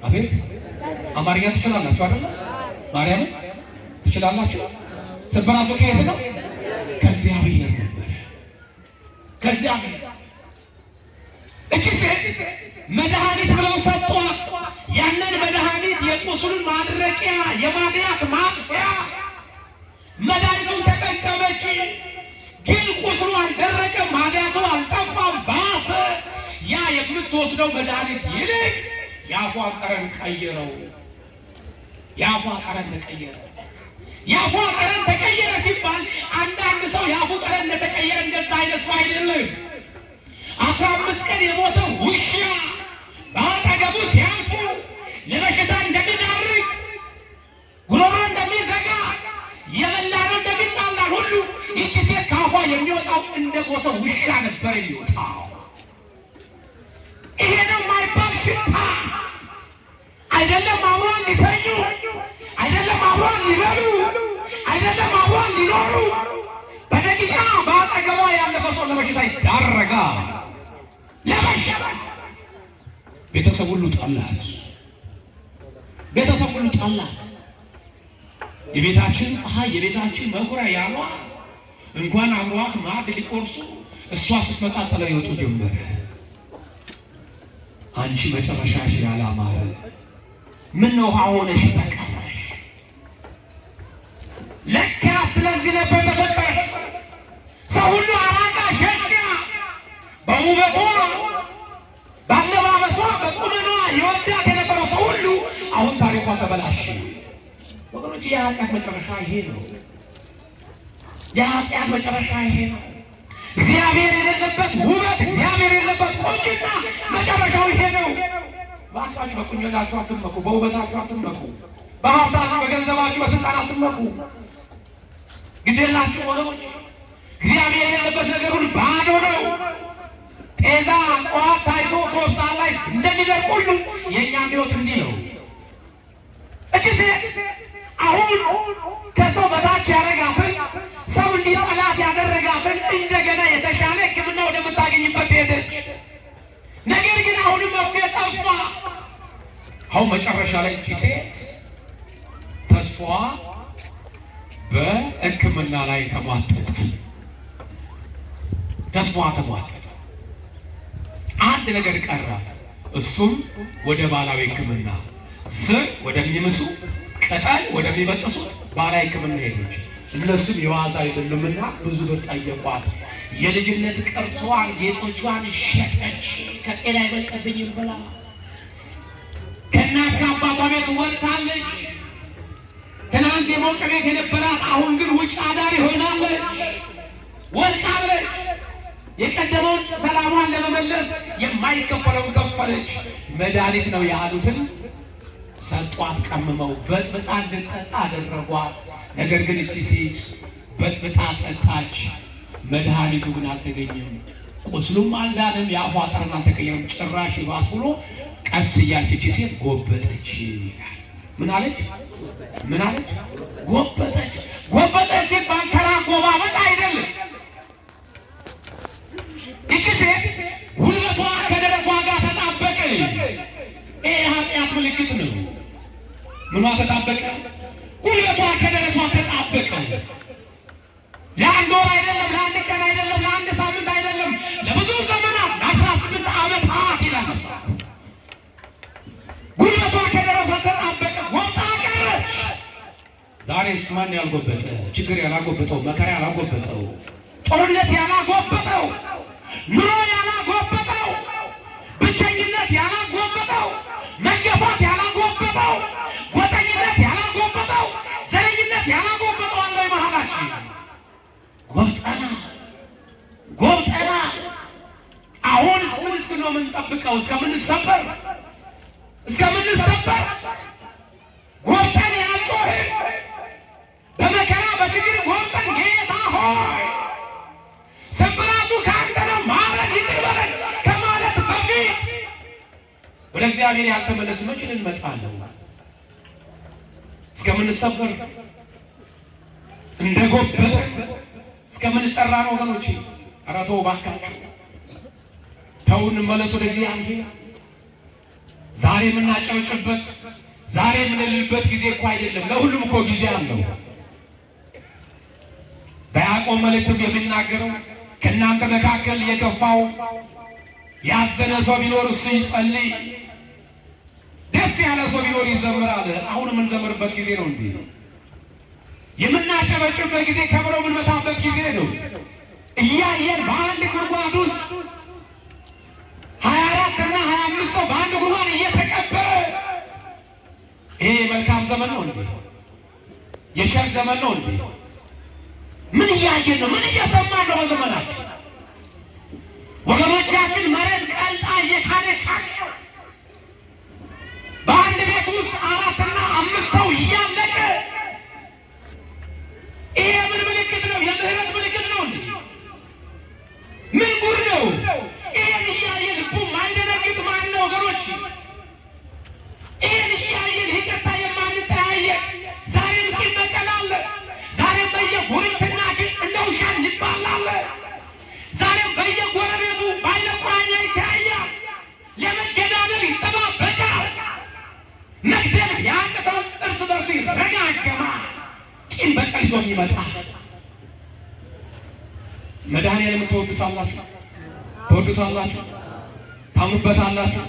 አቤት አማርኛ ትችላላችሁ አይደል? ማርያም ትችላላችሁ? ስብራቱ ከየት ነው? ከእግዚአብሔር ነበር። ከእግዚአብሔር እቺ ሴት መድኃኒት ብለው ሰጧት። ያንን መድኃኒት የቁስሉን ማድረቂያ የማዲያት ማጥፊያ መድኃኒቱን ተጠቀመች። ግን ቁስሉ አልደረቀም፣ ማዲያቱ አልጠፋም፣ ባሰ። ያ የምትወስደው መድኃኒት ይልቅ የአፏ ጠረን ቀየረው። የአፏ ጠረን ተቀየረ። የአፏ ጠረን ተቀየረ ሲባል አንዳንድ ሰው የአፉ ጠረን እንደተቀየረ እንደዛ አይነት ሰው አይደለም። 15 ቀን የሞተ ውሻ በአጠገቡ ሲያልፉ ለበሽታ እንደሚዳርግ ጉሮሮ እንደሚዘጋ የበላነው እንደሚጣላል ሁሉ ይቺ ሴት ካፏ የሚወጣው እንደ ሞተ ውሻ ነበር የሚወጣው። ይሄ ነው የማይባል ሽታ አይደለም። አብሯን ሊተኙ አይደለም፣ አብሯን ሊበሉ አይደለም፣ አብሯን ሊኖሩ በደቂቃ በአጠገቧ ያለፈ ሰው ለበሽታ ይዳረጋል። ለበሽታ ቤተሰብ ሁሉ ጠላት። ቤተሰብ ሁሉ ጠላት። የቤታችን ፀሐይ የቤታችን መኩሪያ ያሏት እንኳን አብሯት ማዕድ ሊቆርሱ እሷ ስትመጣ ጥለው ይወጡ ጀመረ። አንቺ መጨረሻሽ ያላማረ ምን ነው ሆነሽ ተቀረሽ? ለካ ስለዚህ ነበር ተፈጠረሽ። ሰው ሁሉ አራቃ ሸሻ በውበቷ ባለባበሷ በቁመኗ ይወዳት የነበረው ሰው ሁሉ አሁን ታሪኳ ተበላሽ። ወገኖች የኃጢአት መጨረሻ ይሄ ነው። የኃጢአት መጨረሻ ይሄ ነው። እግዚአብሔር የሌለበት ውበት፣ እግዚአብሔር የሌለበት ቆንጆና መጨረሻው ይሄ ነው። ባካችሁ በቁንጅናችሁ አትመኩ፣ በውበታችሁ አትመኩ፣ በሀብታችሁ፣ በገንዘባችሁ፣ በስልጣን አትመኩ። ግዴላችሁ ወገኖች፣ እግዚአብሔር የሌለበት ነገር ሁሉ ባዶ ነው። ጤዛ ጠዋት ታይቶ 3 ሰዓት ላይ እንደሚደርቅ ሁሉ የእኛም ሕይወት እንዲህ ነው። እቺ ሴት አሁን ከሰው በታች ያደረጋትን ሰው እንዲጠላት ያደረጋትን እንደገና የተሻለ ሕክምና ወደምታገኝበት ሄደች። ነገር ግን አሁንም መፍትሄ ጠፋ። አሁን መጨረሻ ላይ እቺ ሴት ተስፋዋ በሕክምና ላይ ተሟጠጠ። ተስፋዋ ተሟጠጠ። አንድ ነገር ቀራት። እሱም ወደ ባህላዊ ሕክምና ስር ወደሚምሱ ቅጠል ወደሚበጥሱት ባህላዊ ሕክምና ሄደች። እነሱም የዋዛ አይደሉምና ብዙ ብር ጠየቋት። የልጅነት ቅርሷን ጌጦቿን ሸጠች። ከጤና አይበልጥብኝም ብላ ከእናት ከአባቷ ቤት ወጥታለች። ትናንት የሞቀ ቤት የነበራት አሁን ግን ውጭ አዳሪ ሆናለች፣ ወድቃለች። የቀደመውን ሰላሟን ለመመለስ የማይከፈለውን ከፈለች። መድኃኒት ነው ያሉትን ሰጧት። ቀምመው በጥብጣ እንድትጠጣ አደረጓት። ነገር ግን እቺ ሴት በጥብጣ ጠጣች። መድኃኒቱ ግን አልተገኘም። ቁስሉም አልዳንም፣ የአፏ ጠረን አልተቀየረም። ጭራሽ ይባስ ብሎ ቀስ እያለች እቺ ሴት ጎበጠች። ምን አለች? ምን አለች? ጎበጠች። ጎበጠች ሲባል ተራ ጎባበጥ አይደለም። እቺ ሴት ጉልበቷ ከደረቷ ጋር ተጣበቀ። ይሄ ኃጢአት ምልክት ነው። ምኗ ተጣበቀ? ጉልበቷ ከደረቷ ተጣበቀ። ለአንድ ወር አይደለም፣ ለአንድ ቀን አይደለም፣ ለአንድ ሳምንት አይደለም፣ ለብዙ ዘመናት ለ18 ዓመታት ይላል መጽሐፍ። ጉልበቷ ከደረቷ ተጣበቀ፣ ወጣ ቀረች። ዛሬስ ማን ያልጎበጠ? ችግር ያላጎበጠው፣ መከራ ያላጎበጠው፣ ጦርነት ያላጎበጠው፣ ኑሮ ያላጎበጠው፣ ብቸኝነት ያላጎበጠው፣ መገፋት ያላጎበጠው፣ ጎጠኝነት ያላጎበጠው፣ ዘረኝነት ያላጎበጠው አለ መሃላችን። ጎብጠና ጎብጠና። አሁን ምን እስክነው የምንጠብቀው? እስከምንሰበር እስከምንሰበር ጎብጠን ያልጮህን በመከራ በችግር ጎብጠን ጌታ ሆይ ስብራቱ ከአንተ ነው ማረን ይቅር በለን ከማለት በፊት ወደ እግዚአብሔር ያልተመለስ መች እንመጣለን? እስከምንሰበር እንደ ጎበጠ እስከምንጠራ ነው ወገኖቼ። ኧረ ተው እባካችሁ ተው፣ እንመለስ ወደ እግዚአብሔር። ዛሬ የምናጨበጭበት ዛሬ የምንልበት ጊዜ እኮ አይደለም። ለሁሉም እኮ ጊዜ አለው። በያዕቆብ መልእክትም የሚናገረው ከእናንተ መካከል የከፋው ያዘነ ሰው ቢኖር እሱ ይጸልይ፣ ደስ ያለ ሰው ቢኖር ይዘምራል። አሁን የምንዘምርበት ጊዜ ነው እንዴ? የምናጨበጭበት ጊዜ፣ ከበሮ የምንመታበት ጊዜ ነው። እያየን በአንድ ጉድጓድ ውስጥ 24 እና 25 ሰው በአንድ ጉድጓድ እየተቀበረ ይሄ መልካም ዘመን ነው እንዴ? የቸር ዘመን ነው እንዴ? ምን እያየን ነው? ምን እየሰማን ነው? በዘመናችን ወገኖቻችን መሬት ቀልጣ እየካደቻቸው በአንድ ቤት ውስጥ 4 እና 5 ሰው እያለቀ ይሄ ምን ምልክት ነው? የምህረት ምልክት ነው እንዴ? ምን ጉድ ነው? ይሄን እያየ ልቡ ማይደነግጥ ማን ነው ወገኖች? ይሄን እያየን ይቅርታ የማንጠያየቅ ዛሬም ቂም በቀል አለ። ዛሬም በየጉርብትናችን እንደ ውሻ እንባላለን። ዛሬም በየጎረቤቱ በዓይነ ቁራኛ ይተያያል። ለመገዳደል ይጠባበቃል። መግደል ያቅተው እርስ በርሱ ይረጋገማል። ቂም በቀል ይዞ የሚመጣ መድኃኒዓለም ትወዱታላችሁ? ትወዱታላችሁ? ታምኑበታላችሁ?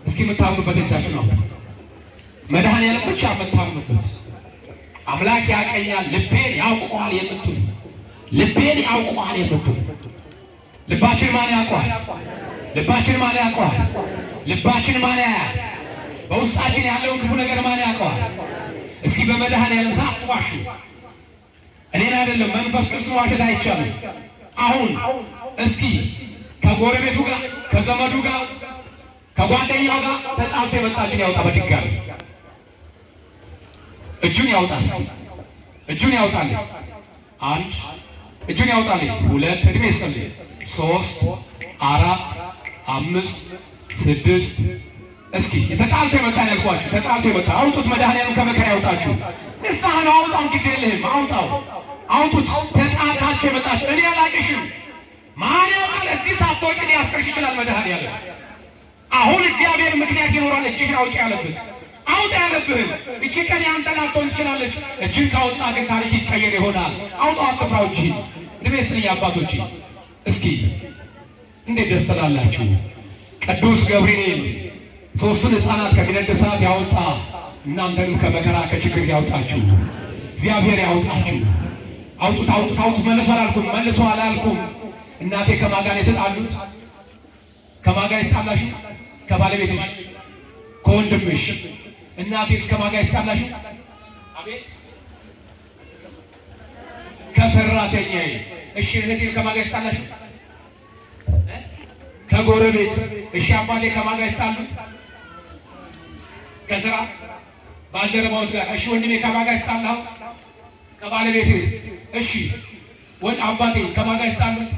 እስኪ የምታምኑበት እጃችሁ ነው። መድኃኒዓለም ብቻ የምታምኑበት አምላክ ያቀኛል ልቤን ያውቀዋል የምትሉ ልቤን ያውቀዋል የምትሉ ልባችን ማን ያውቀዋል? ልባችን ማን ያውቀዋል? ልባችን ማን ያያል? በውስጣችን ያለውን ክፉ ነገር ማን ያውቀዋል? እስኪ በመድኃኒዓለም ሳትዋሹ እኔን አይደለም መንፈስ ቅዱስ ዋሸት አይቻልም። አሁን እስኪ ከጎረቤቱ ጋር ከዘመዱ ጋር ከጓደኛው ጋር ተጣልቶ የመጣችን ያውጣ። በድጋሚ እጁን ያውጣ። እጁን ያውጣል። አንድ እጁን ያውጣል። ሁለት እድሜ ይስጥልኝ። 3 4 5 6 እስኪ ተጣልቶ የመጣን ያልኳችሁ ተጣልቶ የመጣ አውጡት። መድኃኒዓለም ከመከራ ያውጣችሁ። ንስሐ ነው። አውጣው። ግድ የለህም አውጣው። አውጡት። ተጣልታችሁ የመጣችሁ እኔ አላቅሽም። ማን ያውቃል? እዚህ ሳትወጪ ሊያስቀርሽ ይችላል መድኃኒዓለም። አሁን እግዚአብሔር ምክንያት ይኖራል። እጅሽን አውጪ ያለበት አውጣ ያለብህን። እቺ ቀን ያንተ ላትሆን ትችላለች። እጅን ካወጣ ግን ታሪክ ይቀየር ይሆናል። አውጣው። አትፍራው። እጅህን እድሜ ይስጥልኝ አባቶቼ። እስኪ እንዴት ደስ ትላላችሁ? ቅዱስ ገብርኤል ሦስቱን ሕፃናት ከሚነድ እሳት ያወጣ እናንተንም ከመከራ ከችግር ያውጣችሁ። እግዚአብሔር ያውጣችሁ። አውጡት፣ አውጡት፣ አውጡት። መልሶ አላልኩም፣ መልሶ አላልኩም። እናቴ ከማን ጋር የተጣሉት? ከማን ጋር የተጣላሽ? ከባለቤትሽ፣ ከወንድምሽ። እናቴ ከማን ጋር የተጣላሽ? አቤት ከሰራተኛዬ። እሺ እህቴ ከማን ጋር የተጣላሽ? ከጎረቤት። እሺ አባቴ ከማን ጋር የተጣሉት? ከስራ ባልደረባዎች ጋር። እሺ ወንድሜ ከማን ጋር የተጣላው? ከባለቤት። እሺ አባቴ ከማን ጋር የተጣሉት?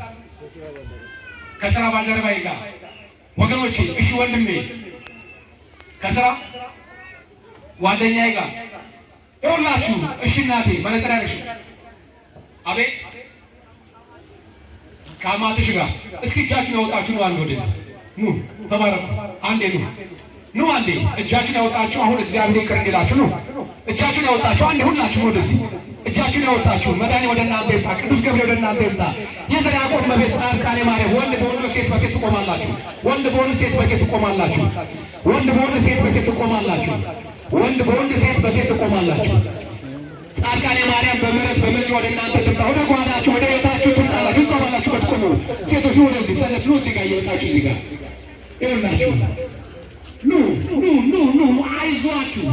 ከስራ ባልደረባዬ ጋር። ወገኖቼ እሺ ወንድሜ ከስራ ጓደኛዬ ጋር። ይኸውላችሁ እሺ እናቴ መነጽር ያለሽ አቤት ከአማትሽ ጋር። እስኪ እጃችሁን ያወጣችሁ ነው። አንድ ወደዚህ ኑ ተባረኩ። አንዴ ኑ አንዴ እጃችሁን ያወጣችሁ። አሁን እግዚአብሔር ይቅር እንዲላችሁ ነው። እጃችሁን ያወጣችሁ አንዴ ሁላችሁ ወደዚህ እጃችሁን ያወጣችሁ። መድኃኒዓለም ወደ እናንተ ይምጣ። ቅዱስ ገብርኤል ወደ እናንተ ይምጣ። የዘር ያዕቆብ እመቤት ጻድቃኔ ማርያም ወንድ በወንድ ሴት በሴት ትቆማላችሁ። ወንድ በወንድ ሴት በሴት ትቆማላችሁ። ወንድ በወንድ ሴት በሴት ትቆማላችሁ። ወንድ በወንድ ሴት በሴት ትቆማላችሁ። ጻድቃኔ ማርያም በምሕረት በምልጃ ወደ እናንተ ትምጣ። ወደ ጓዳችሁ ወደ ቤታችሁ ትምጣላችሁ። እዛው ባላችሁበት ቁሙ። ሴቶች ወደዚህ ሰለፍ ነው። እዚህ ጋር እየመጣችሁ እዚህ ጋር ይኸውላችሁ ኑ አይዟችሁ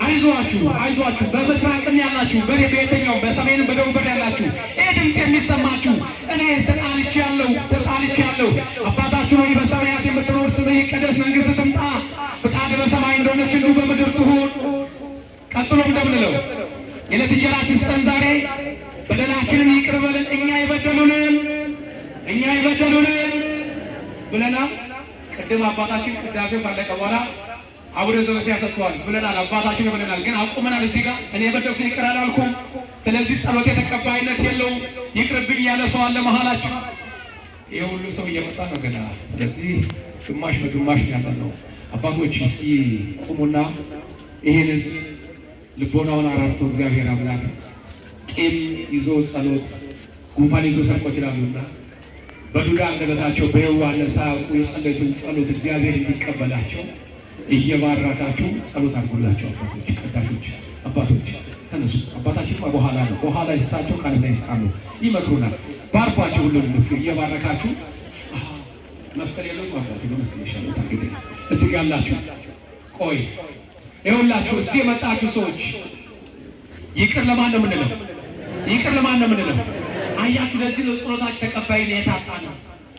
አይዟችሁ አይዟችሁ። በምስራቅም ያላችሁ በየትኛውም በሰሜንም በደቡብ በር ያላችሁ ይህ ድምፅ የሚሰማችሁ እኔ ተጣልቻለሁ። አባታችሁ ሆይ በሰማያት የምትኖር ስምህ ይቀደስ፣ መንግሥትህ ትምጣ፣ ፈቃድህ በሰማይ እንደሆነች እንዲሁ በምድር ትሁን። ቀጥሎ እንደምንለው የዕለት እንጀራችንን ስጠን ዛሬ፣ በደላችንን ይቅር በለን እኛ የበደሉንን ብለናል። ቅድም አባታችን ቅዳሴው ካለቀ በኋላ አቡነ ዘበሰማያት ሰጥተዋል ብለናል። አባታችን ብለናል፣ ግን አቁመናል። እዚህ ጋር እኔ የበደልኩትን ይቅር አላልኩም። ስለዚህ ጸሎቴ ተቀባይነት የለውም። ይቅርብኝ ያለ ሰው አለ መሀላችን። ይሄ ሁሉ ሰው እየመጣ ነው ገና። ስለዚህ ግማሽ በግማሽ ያለ ነው። አባቶች እስኪ ቁሙና ይሄን ሕዝብ ልቦናውን አራርቶ እግዚአብሔር አምላክ ቂም ይዞ ጸሎት፣ ጉንፋን ይዞ ሰርቆት ይላሉና በዱዳ አንደበታቸው በየዋህነት ሳያውቁ የጸለዩትን ጸሎት እግዚአብሔር እንዲቀበላቸው እየባረካችሁ ጸሎት አድርጉላቸው። አባቶች ቀዳሾች አባቶች ተነሱ። አባታችን በኋላ ነው። በኋላ እሳቸው ቃል ላይ ይስቃሉ፣ ይመክሩናል። ባርኳቸው። ሁሉንም ምስኪን እየባረካችሁ መስቀል የለው አባቴ በመስቀል ይሻላል። ታግዴ እዚህ ጋር ያላችሁ ቆይ ይኸውላችሁ እዚህ የመጣችሁ ሰዎች ይቅር ለማን ነው የምንለው? ይቅር ለማን ነው የምንለው? አያችሁ፣ ለዚህ ነው ጸሎታችሁ ተቀባይነት የታጣ ነው።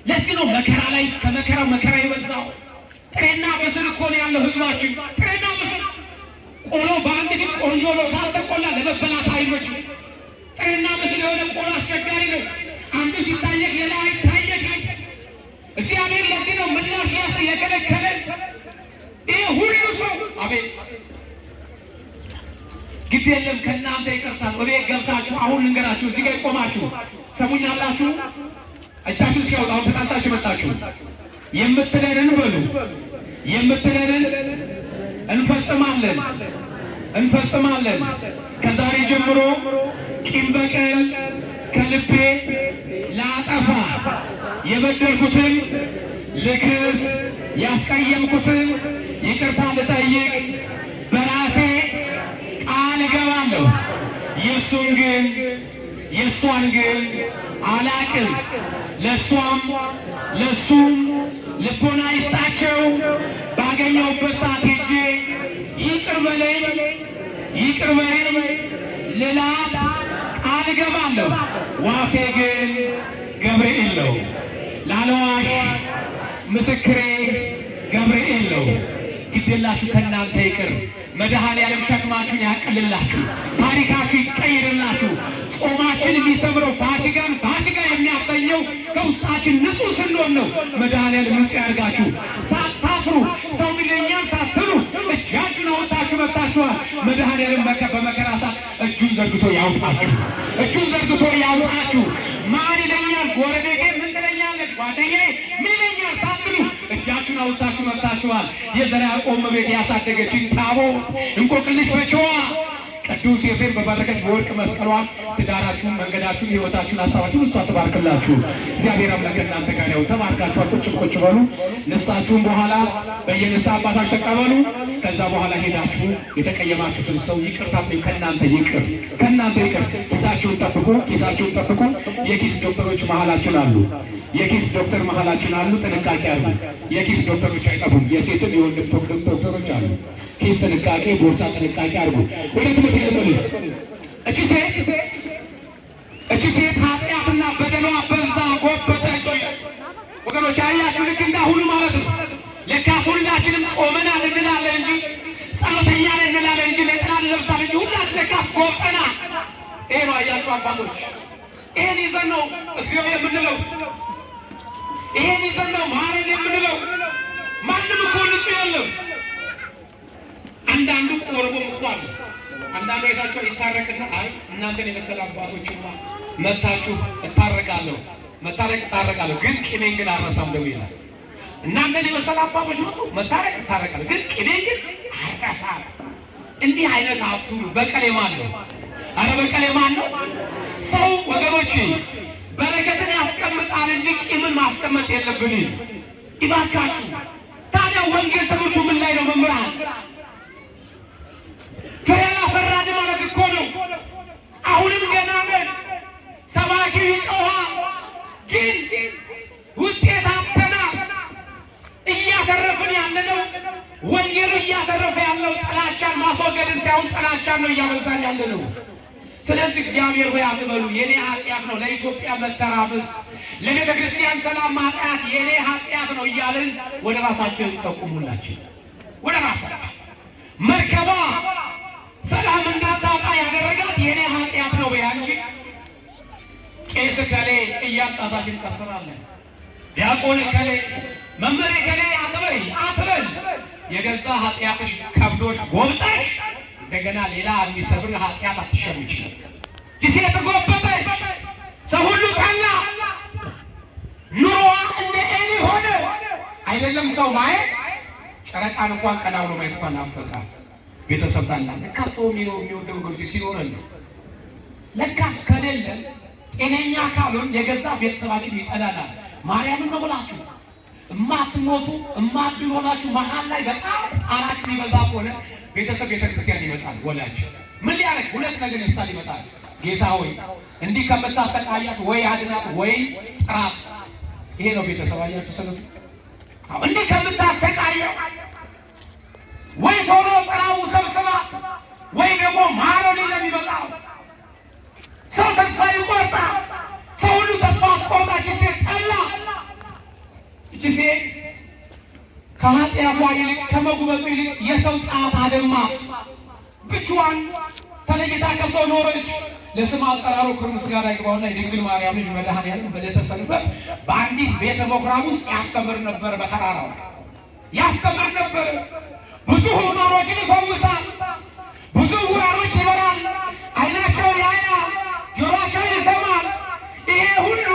ለዚህ ነው መከራ ላይ ከመከራው መከራ የበዛው። ጥሬና ምስል እኮ ነው ያለው ህዝባችን። ጥሬና ምስል ቆሎ በአንድ ፊት ቆንጆ ነው፣ ካልተቆላ ለመበላት አይመችም። ጥሬና ምስል የሆነ ቆሎ አስቸጋሪ ነው። አንዱ ሲታየቅ ሌላ አይታየቅም። እግዚአብሔር ለዚህ ነው ምላሽ የከለከለን። ይህ ሁሉ ሰው አቤት ግድ የለም ከእናንተ ይቅርታል። እቤት ገብታችሁ አሁን ልንገራችሁ፣ እዚህ ጋር ቆማችሁ ሰሙኛላችሁ። እጃችሁ እስኪያወጣ አሁን ተጣልታችሁ መጣችሁ። የምትለንን በሉ፣ የምትለንን እንፈጽማለን። ከዛሬ ጀምሮ ቂም በቀል ከልቤ ላጠፋ የበደልኩትን ልክስ ያስቀየምኩትን ይቅርታ ልጠይቅ በራሴ ቃል እገባለሁ። የእሱን ግን የእሷን ግን አላቅም። ለእሷም ለእሱም ልቦና ይስጣቸው። ባገኘሁበት ሰዓት ሄጄ ይቅር በለኝ ልላት ቃል እገባለሁ። ዋሴ ግን ገብርኤል ነው። ላለዋሽ ምስክሬ ገብርኤል ነው። ግዴላችሁ ከእናንተ ይቅር። መድኃኔዓለም ሸክማችሁን ያቅልላችሁ፣ ታሪካችሁ ይቀይርላችሁ። ጾማችን የሚሰብረው ፋሲካ የሚያሰኘው ከውስጣችን ንጹሕ ስንሆን ነው። መድኃኔዓለም ንጹሕ ያድርጋችሁ። ሳታፍሩ ሰው ሚለኛል ሳትሉ እጃችሁን አውጣችሁ መጥታችኋል። መድኃኔዓለም በመከራ ሰዓት እጁን ዘርግቶ ያውጣችሁ፣ ማን ይለኛል ጎረቤቴ ምን ትለኛለች ጓደኛዬ ምን ይለኛል ሳትሉ እጃችሁን አውጥታችሁ መጥታችኋል። የዘርዓ ያዕቆብ እመቤት ያሳደገችን ታቦት እንቆቅልሽ ፈቺዋ ቅዱስ ኤፍሬም በባረከች በወርቅ መስቀሏን ትዳራችሁን፣ መንገዳችሁን፣ ሕይወታችሁን፣ ሀሳባችሁን እሷ ትባርክላችሁ። እግዚአብሔር አምላክ እናንተ ጋር ያው ተባርካችኋል። ቁጭ በሉ። ንስሐችሁን በኋላ በየንስሐ አባታችሁ ተቀበሉ። ከዛ በኋላ ሄዳችሁ የተቀየማችሁትን ሰው ይቅርታ ከእናንተ ይቅር። ኪሳችሁን ጠብቁ። የኪስ ዶክተሮች መሀላችን አሉ። ጥንቃቄ አሉ። የኪስ ዶክተሮች አይጠፉም። የሴትም የወንድም ዶክተሮች አሉ። ኪስ ጥንቃቄ፣ ቦርሳ ጥንቃቄ አድርጉ። ወደ ትምህርት ልመለስ። እቺ ሴት ኃጢአትና በደሏ በዛ ጎበጠች። ወገኖች አያችሁ፣ ልክ እንዳሁኑ ማለት ነው። ለካስ ሁላችንም ጾመናል እንላለን እንጂ ጸሎተኛ ነን እንላለን እንጂ ነጠላ እንለብሳለን እንጂ ሁላችን ለካስ ጎብጠናል። ይሄ ነው አያችሁ አባቶች፣ ይሄን ይዘን ነው እግዚኦ የምንለው፣ ይሄን ይዘን ነው ማረን የምንለው። ማንም እኮ ንጹሕ የለም። አንዳንዱ ቆርቦም እኮ አለ። አንዳንዱ አይታችሁ ይታረቅና አይ እናንተን የመሰለ አባቶችማ መታችሁ እታረቃለሁ ግን ቂሜን ግን አልረሳም ደግሞ ይላል። እናንተን የመሰለ አባቶች መጡ መታረቅ እታረቃለሁ ግን ቂሜን ግን አልረሳም። እንዲህ አይነት አትሁኑ። በቀሌ ማን ነው? አረ በቀሌ ማን ነው? ሰው ወገኖች በረከትን ያስቀምጣል እንጂ ቂምን ማስቀመጥ የለብንም። ይባካችሁ። ታዲያ ወንጌል ትምህርቱ ምን ላይ ነው መምህራን? ፍሬ አላፈራንም ማለት እኮ ነው። አሁንም ገና ነን። ሰባኪው ይጮኻል ግን ውጤት አጥተናል። እያተረፍን ያለነው ወንጌሉ እያተረፈ ያለው ጥላቻን ማስወገድን ሳይሆን ጥላቻን ነው እያበዛን ያለነው። ስለዚህ እግዚአብሔር ሆይ አትበሉ የኔ ኃጢአት ነው ለኢትዮጵያ መተራመስ፣ ለቤተ ክርስቲያን ሰላም ማጣት የኔ ኃጢአት ነው እያልን ወደ ራሳችን ጠቁሙላችን። ወደ ራሳችን መርከቧ ሰላም እንዳታጣ ያደረጋት የኔ ኃጢአት ነው በያንቺ። ቄስ ከሌ እያጣታችን ቀስራለን። ዲያቆን ከሌ መምህር ከሌ አትበል። የገዛ ኃጢአትሽ ከብዶሽ ጎብጠሽ እንደገና ሌላ የሚሰብር ኃጢአት አትሸምች። ጊዜ ተጎበጠች። ሰው ሁሉ ጠላ። ኑሮዋ እንደ ኤሊ ሆነ። አይደለም ሰው ማየት ጨረቃን እንኳን ቀና ብሎ ማየት እንኳን ናፈቃት። ቤተሰብ ታላ ለካ ሰው የሚወደው ወገኖች ሲኖረን ነው። ለካስ ከሌለ ጤነኛ ካሉን የገዛ ቤተሰባችን ይጠላናል። ማርያምን ነው ብላችሁ እማትሞቱ እማትድኑ ሆናችሁ መሀል ላይ በጣም ጣራችሁ ይበዛ ከሆነ ቤተሰብ ቤተክርስቲያን ይመጣል። ወላጅ ምን ሊያደርግ ሁለት ነገር ይሳል ይመጣል። ጌታ ሆይ እንዲህ ከምታሰቃያት ወይ አድናት ወይ ጥራት። ይሄ ነው ቤተሰብ አያችሁ። ሰለቱ እንዲህ ከምታሰቃየው ወይ ቶሎ ጥራው ሰብስባት ወይ ደግሞ ማረው ሊለም ይመጣል። ሰው ተስፋ ይቆርጣል። ሰው ሁሉ ተስፋ አስቆርጣች ሴት ጠላት። እቺ ሴት ከኃጢአቷ ይልቅ ከመጉበጡ ይልቅ የሰው ጣት አደማት። ብቻዋን ተለይታ ከሰው ኖረች። ለስም አጠራሩ ክብር ምስጋና ይግባውና የድንግል ማርያም ልጅ መድኃኔዓለም በዕለተ ሰንበት በአንዲት ቤተ ምኵራብ ውስጥ ያስተምር ነበር። በተራራው ያስተምር ነበር። ብዙ ሕሙማኖችን ይፈውሳል። ብዙ ዕውራኖች ይበራል። ዓይናቸው ያያል፣ ጆሮአቸው ይሰማል። ይሄ ሁሉ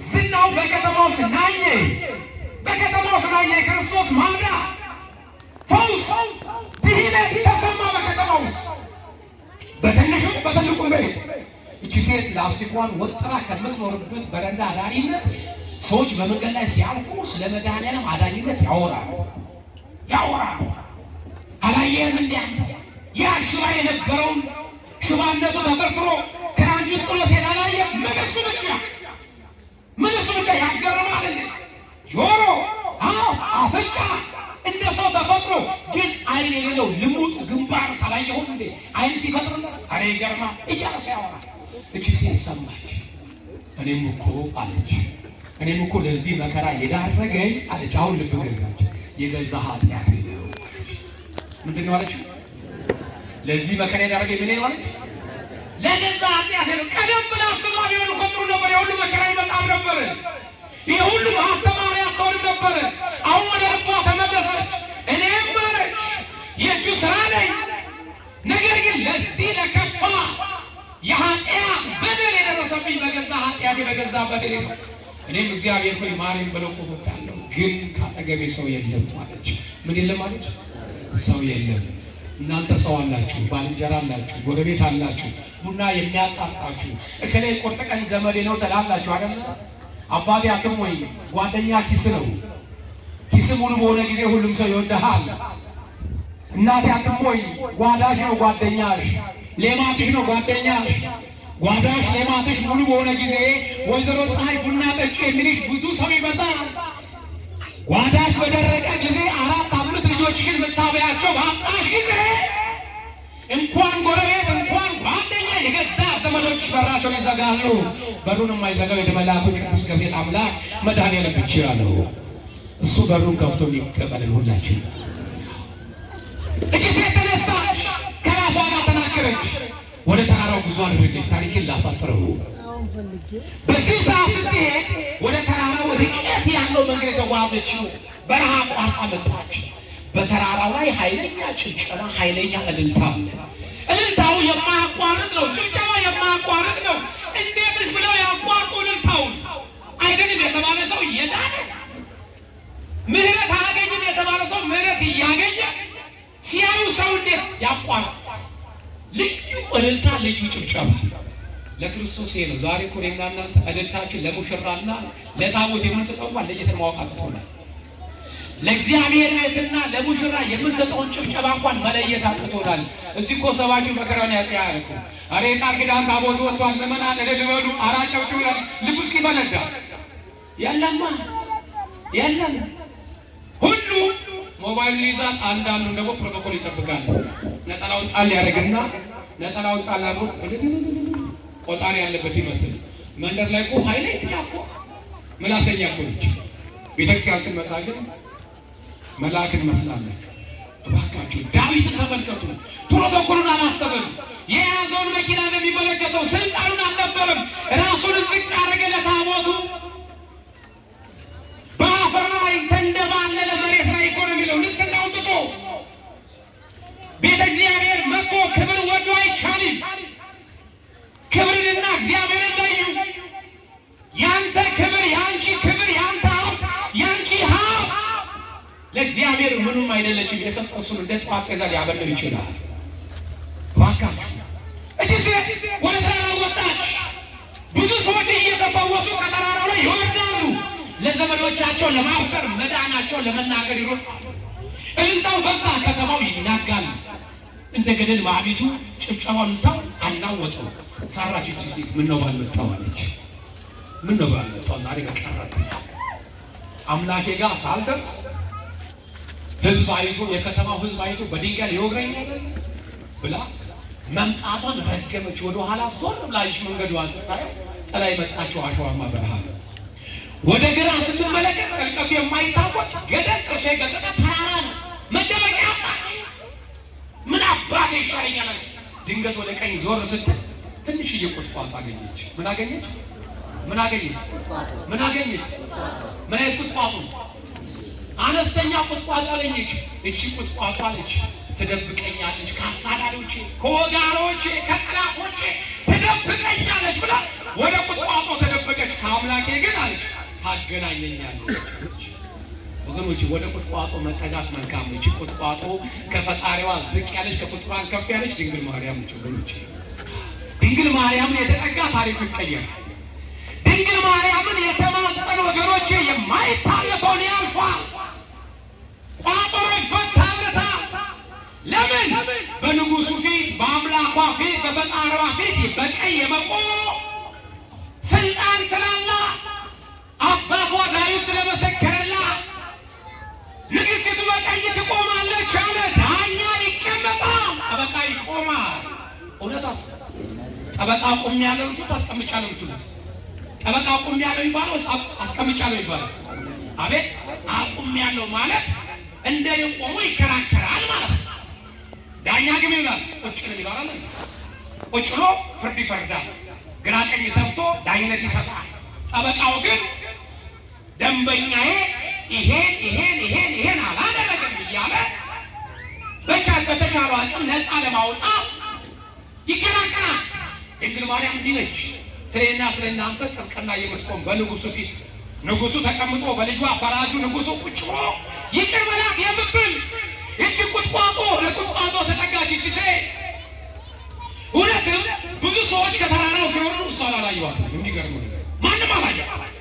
ዝናው በከተማው ስናኘ ክርስቶስ ማዳን፣ ፈውስ፣ ድኅነት ተሰማ በከተማ ውስጥ በትንሹ በትልቁ ቤት እቺ ሴት ላስቲኳን ወጥራ ከምትኖርበት በረንዳ አዳሪነት ሰዎች በመንገድ ላይ ሲያልፉ ስለ መድኃኒዓለም አዳኝነት ያወራሉ። አላየህም እንዴ አንተ? ያ ሽባ የነበረውን ሽባነቱ ተጠርጥሮ ከአንጁን ጥሎ ሲሄድ አላየህም? ምን እሱ ብቻ ያስገርማል እንዴ? ጆሮ፣ አፍንጫ እንደ ሰው ተፈጥሮ ግን አይን የሌለው ልሙጥ ግንባር ሳላየሁም እንዴ አይን ሲፈጥርለት አሬ ገርማ እያለ ሲያወራ እቺ ሴት ሰማች። እኔም እኮ ለዚህ መከራ የዳረገኝ አለች። አሁን ልብ ገዛች። የገዛ ኃጢአቴ ነው። ምንድን ነው አለችው? ለዚህ መከራ የዳረገኝ ምን ነው አለች? ለገዛ ኃጢአቴ ነው። ቀደም ብላ አስባ ቢሆን እኮ ጥሩ ነበር። የሁሉ መከራ ይመጣም ነበር። ይህ ሁሉ ማስተማሪያ አትሆንም ነበር። አሁን ወደ ልቧ ተመለሰች። እኔም አለች የእጁ ስራ ነኝ። ነገር ግን ለዚህ ለከፋ የኃጢአት በደል የደረሰብኝ በገዛ ኃጢአቴ በገዛ በደል ነው። እኔም እግዚአብሔር ሆይ ማረኝ ብለው እወዳለሁ፣ ግን ካጠገቤ ሰው የለም አለች። ምን የለም አለች? ሰው የለም። እናንተ ሰው አላችሁ፣ ባልንጀራ አላችሁ፣ ጎረቤት አላችሁ፣ ቡና የሚያጣጣችሁ እከሌ ቁርጥ ቀን ዘመዴ ነው ትላላችሁ አይደል? አባቴ አትሞይ፣ ጓደኛ ኪስ ነው። ኪስ ሙሉ በሆነ ጊዜ ሁሉም ሰው ይወድሃል። እናቴ አትሞይ፣ ጓዳሽ ነው ጓደኛሽ፣ ሌማትሽ ነው ጓደኛሽ። ጓዳሽ ሌማትሽ ሙሉ በሆነ ጊዜ ወይዘሮ ፀሐይ ቡና ጠጪ የሚልሽ ብዙ ሰው ይበዛል። ጓዳሽ በደረቀ ጊዜ 4-5 ልጆችሽን የምታበያቸው ባጣሽ ጊዜ እንኳን ጎረቤት እንኳን ጓደኛ የገዛ ዘመዶች በራቸውን ይዘጋሉ። በሩን የማይዘጋው የመልአኩ ቅዱስ ገብርኤል አምላክ መድኃኒዓለም ብቻ ነው። እሱ በሩን ከፍቶ የሚቀበልን ሁላችን። እቺ ሴት ተነሳች፣ ከራሷ ጋር ተናገረች። ወደ ተራራው ጉዞ አድርገች። ታሪክን ላሳጥረው። በዚህ ሰዓት ስትሄድ ወደ ተራራው ርቀት ያለው መንገድ የተጓዘችው በረሃ ቋርጣ መጣች። በተራራው ላይ ኃይለኛ ጭብጨባ፣ ኃይለኛ እልልታ አለ። እልልታው የማያቋርጥ ነው። ጭብጨባ የማያቋርጥ ነው። እንዴትስ ብለው ያቋርጡ እልልታውን? አይደለም የተባለ ሰው እየዳነ ምህረት አያገኝም የተባለ ሰው ምህረት እያገኘ ሲያዩ ሰው እንዴት ያቋርጥ? ልዩ እልልታ፣ ልዩ ጭብጨባ ለክርስቶስ ነው። ዛሬ እኮ እኔና እናንተ እልልታችን ለሙሽራና ለታቦት የምንሰጠው ለየት ማወቅ አቅቶናል። ለእግዚአብሔር ቤትና ለሙሽራ የምንሰጠውን ጭብጨባ እንኳን መለየት አቅቶናል። እዚህ እኮ ሰባኪው መከራውን ያጥያርኩ አሬ ቃል ኪዳን ታቦት ወጥቷል፣ ምዕመናን እልል በሉ፣ አራጨብጩ ይላል። ልቡ እስኪፈነዳ የለም ሁሉ ሞባይል ይዛል። አንዳንዱ ደግሞ ፕሮቶኮል ይጠብቃል። ነጠላውን ጣል ያደርግና ነጠላውን ጣል አድርጎ ቆጣሪ ያለበት ይመስል መንደር ላይ እኮ ኃይለኛ እኮ ምላሰኛ እኮ ነች። ቤተክርስቲያን ስንመጣ ግን መልአክን መስላለን። እባካችሁ ዳዊትን ተመልከቱ። ፕሮቶኮሉን አላሰበም። የያዘውን መኪና እንደሚመለከተው ስልጣኑን አልነበረም። ራሱን ዝቅ አደረገ ለታቦቱ። በአፈር ላይ ተንደባለለ፣ መሬት ላይ እኮ ነው የሚለው። ንጽሕናውን ትቶ ቤተ እግዚአብሔር መጥቶ ክብር ወዶ አይቻልም። ክብርንና እግዚአብሔርን ለዩ። ያንተ ክብር፣ ያንቺ ክብር፣ ያንተ ሀብት፣ ያንቺ ሀብት ለእግዚአብሔር ምኑም አይደለችም። የሰጠ እሱን እንደ ጠዋት ጤዛ ሊያበለው ይችላል። እባካችሁ እዚህ ሴት ወደ ተራራ ወጣች። ብዙ ሰዎች እየተፈወሱ ከተራራው ላይ ይወርዳሉ። ለዘመዶቻቸው ለማብሰር መዳናቸው ለመናገር ይሮጣሉ። እልልታው በዛ፣ ከተማው ይናጋል። እንደ ገደል ማዕቢቱ ጭብጨባው ልታው አናወጠው። ፈራች እቺ ሴት። ምነው ባልመጣው አለች። ምነው ባልመጣው ዛሬ በቀረበ አምላኬ ጋር ሳልደርስ ህዝብ አይቶ፣ የከተማው ህዝብ አይቶ በድንጋይ ሊወግረኝ አይደል ብላ መምጣቷን ረገመች። ወደ ኋላ ዞር ብላች። መንገዷን ስታየው ጥላ የመጣችው አሸዋማ በረሃ ነው። ወደ ግራ ስትመለከት ጥልቀቱ የማይታወቅ ገደል ጥርሶ የገለጠ ተራራ ነው። መደበቂያ አጣች። ምን አባቴ ይሻለኛል። ድንገት ወደ ቀኝ ዞር ስትል ትንሽዬ ቁጥቋጦ አገኘች። ምን አገኘች? ምን አይነት ቁጥቋጦ? አነስተኛ ቁጥቋጦ አገኘች። እቺ ቁጥቋጦ አለች ትደብቀኛለች፣ ከአሳዳሪዎቼ፣ ከወጋሮቼ፣ ከጠላቶቼ ትደብቀኛለች ብላ ወደ ቁጥቋጦ ተደበቀች። ከአምላኬ ግን አለች ታገናኘኛለች። ወገኖች ወደ ቁጥቋጦ መጠጋት መልካም ነው። እቺ ቁጥቋጦ ከፈጣሪዋ ዝቅ ያለች፣ ከፍጡራን ከፍ ያለች ድንግል ማርያም ነች። ወገኖች ድንግል ማርያምን የተጠጋ ታሪኩ ይቀየራል። ድንግል ማርያምን የተማጸኑ ወገኖቼ የማይታለፈውን ያልፋል። ቋጠሮ ይፈታለታል። ለምን? በንጉሱ ፊት፣ በአምላኳ ፊት፣ በፈጣሪዋ ፊት በቀኝ የመቆም ስልጣን ስላላት፣ አባቷ ዳዊት ስለመሰከረላት ንግሥቲቱ በቀኝ ትቆማለች አለ። ዳኛ ይቀመጣል፣ ጠበቃ ይቆማል። እውነታስ ጠበቃ ቆሜያለሁ እንጂ አስቀምጫለሁ የምትሉት ጠበቃ ቆሜያለሁ ይባላል ወይስ አስቀምጫለሁ ይባላል? አቤት አቆሜያለሁ ማለት እንደ የቆሙ ይከራከራል ማለት ነው። ዳኛ ግን ይላል ቁጭ ነው ይላል። ቁጭ ብሎ ፍርድ ይፈርዳል። ግራ ቀኝ ሰምቶ ዳኝነት ይሰጣል። ጠበቃው ግን ደንበኛዬ ይሄን አላደረገም እያለ በተቻለው አቅም ነፃ ለማውጣት ይከራከራል። ድንግል ማርያም እንዲህ ነች። ስለና ስለናንተ ጥብቅና የምትቆም በንጉሱ ፊት ንጉሱ ተቀምጦ በልጇ ፈራጁ ንጉሱ ቁጭ ብሎ ይቅር በላት የምትል እጅ ቁጥቋጦ ለቁጥቋጦ ተጠጋች። እጅ ሴት እውነትም ብዙ ሰዎች ከተራራው ሲወርዱ እሷን አላየኋትም። የሚገርም ነገር ማንም አላየኋትም።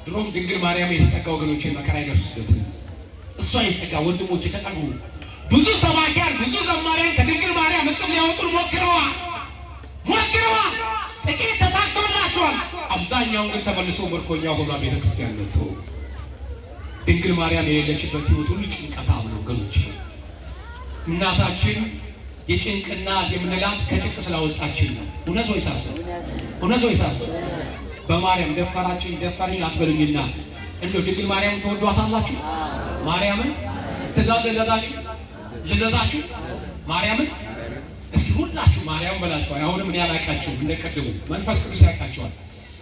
ድሮም ድንግል ማርያም የተጠጋ ወገኖቼ መከራ ይደርስበት። እሷ የተጠጋ ወንድሞች የተጠጉ ብዙ ሰባኪያን ብዙ ዘማሪያን ከድንግል ማርያም እቅም ሊያወጡን ሞክረዋል። ጥቂት ተሳክቶላቸዋል። አብዛኛውን ግን ተመልሶ ምርኮኛ ሆኗ ቤተክርስቲያን መጥቶ ድንግል ማርያም የሌለችበት ህይወት ሁሉ ጭንቀታም ነው ወገኖቼ። እናታችን የጭንቅ እናት የምንላት ከጭንቅ ስላወጣችን ነው። እውነት ወይ ሳስብ በማርያም ደፈራችን ደፈረኝ አትበሉኝና እንደው ድንግል ማርያም ተወዷታላችሁ? ማርያምን ልዘዛችሁ ማርያምን እስኪ ሁላችሁ ማርያም በላችኋል። አሁንም እኔ አላውቃችሁም፣ እንደቀድሙ መንፈስ ቅዱስ ያውቃችኋል።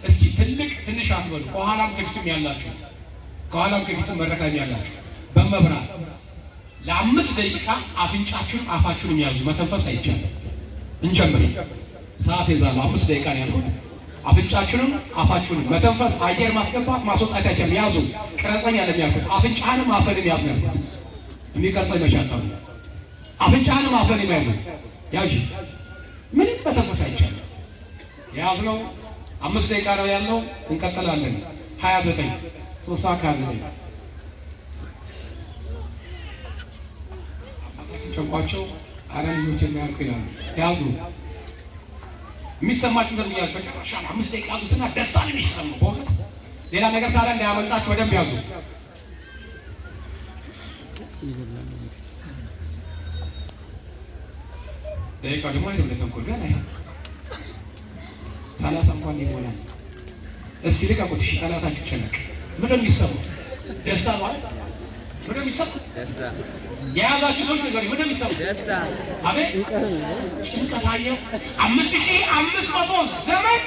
እስኪ ትንሽ አትበሉ። ከኋላም ከፊትም ያላችሁት ከኋላም ከፊትም መረካኝ ያላችሁ በመብራት ለ5 ደቂቃ አፍንጫችሁን አፋችሁን ያዙ። መተንፈስ አይቻልም። እንጀምር። ሰዓት ይዛል። 5 ደቂቃ ነው ያልኩት። አፍንጫችሁንም አፋችሁን መተንፈስ አየር ማስገባት ማስወጣት አይቻልም። ያዙ። ቅረጸኝ ያለም ያልኩት አፍንጫንም አፈንም ያዙ ያልኩት የሚቀርጸኝ መቻታው አፍንጫንም አፈንም ያዙ ያዥ። ምንም መተንፈስ አይቻልም። ያዝነው 5 ደቂቃ ነው ያለው። እንቀጥላለን። 29 3 ሰዓት 29 ጨንቋቸው አረ ልጆች የሚያልቁ ይላሉ። ያዙ። የሚሰማችሁ ተብያችሁ ጨረሻ 5 ደቂቃ ውስጥና ደስታን የሚሰሙ በእውነት ሌላ ነገር ታዲያ እንዳያመልጣችሁ ወደም ያዙ። ደቂቃ ደግሞ አይደለም ለተንኮል ገና 30 እንኳን ይሞላል። እስኪ ልቀቁት። እሺ ጠላታችሁ ጨነቅ ምንድን የሚሰሙት ደስታ ማለት ምንድን የሚሰሙት ደስታ የያዛችሁ ሰዎች ነገር ምንድን የሚሰሙት ደስታ። አቤት ጭንቀት አየሁ። 5500 ዘመን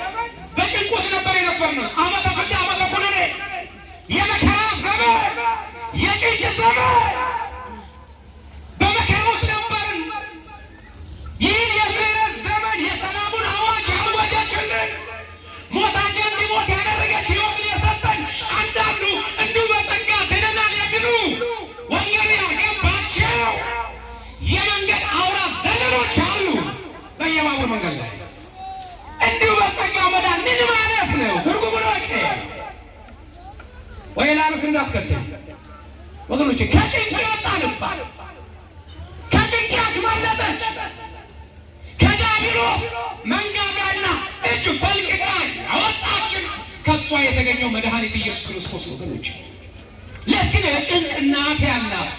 በጭንቅ ውስጥ ነበር የነበርነው። ዓመተ ፍዳ ዓመተ ኩነኔ የመከራ ዘመን የጭንቅ ዘመን በመከራ ውስጥ ነበርን። ይህን የምህረት ዘመን የሰላሙን አዋጅ ያወጀችልን ሞታችን እንዲሞት ያደረገች ሕይወትን የሰጠን አንዳንዱ እንዲሁ በጸጋ ድነናል የሚሉ ወንጌል ያልገባቸው የመንገድ አውራ ዘለሎች አሉ። በየባቡር መንገድ ላይ እንዲሁ በጸጋ መዳን ምን ማለት ነው? ትርጉሙ ነው ወይ ላንስ እንዳትከተል ወገኖቼ። ከጭንቅ ያወጣንባት ከጭንቅ ያስመለጠች ከዲያብሎስ መንጋጋና እጅ ፈልቅቃ ያወጣችን ከእሷ የተገኘው መድኃኒት ኢየሱስ ክርስቶስ ወገኖች። ለዚህ ነው የጭንቅ እናት ያላት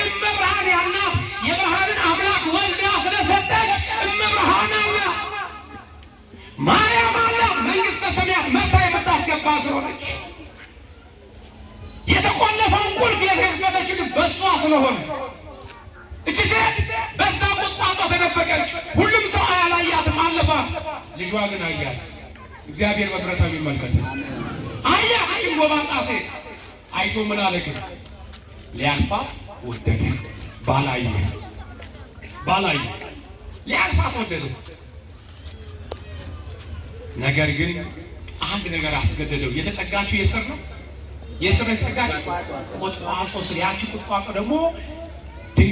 እመብርሃን ያላት የብርሃንን አምላክ ወልዳ ስለሰጠች እመብርሃን አላት። ማርያም አላት መንግሥተ ሰማያት መርታ የምታስገባ ስለሆነች የተቆለፈውን ቁልፍ የተከፈተችው በእሷ ስለሆነ እቺ ሴት በዛ ቁጥቋጦ ተደበቀች። ሁሉም ሰው አያላያትም፣ አለፋት። ልጇ ግን አያት። እግዚአብሔር በምሕረቱ ይመልከት። አያት እቺን ጎባጣ ሴት አይቶ ምን አለ? ግን ሊያልፋት ወደደ። ባላየ ሊያልፋት ወደደ። ነገር ግን አንድ ነገር አስገደደው። የተጠጋችው የስር ነው። የስር የተጠጋችው ቁጥቋጦ ስር። ያቺ ቁጥቋጦ ደግሞ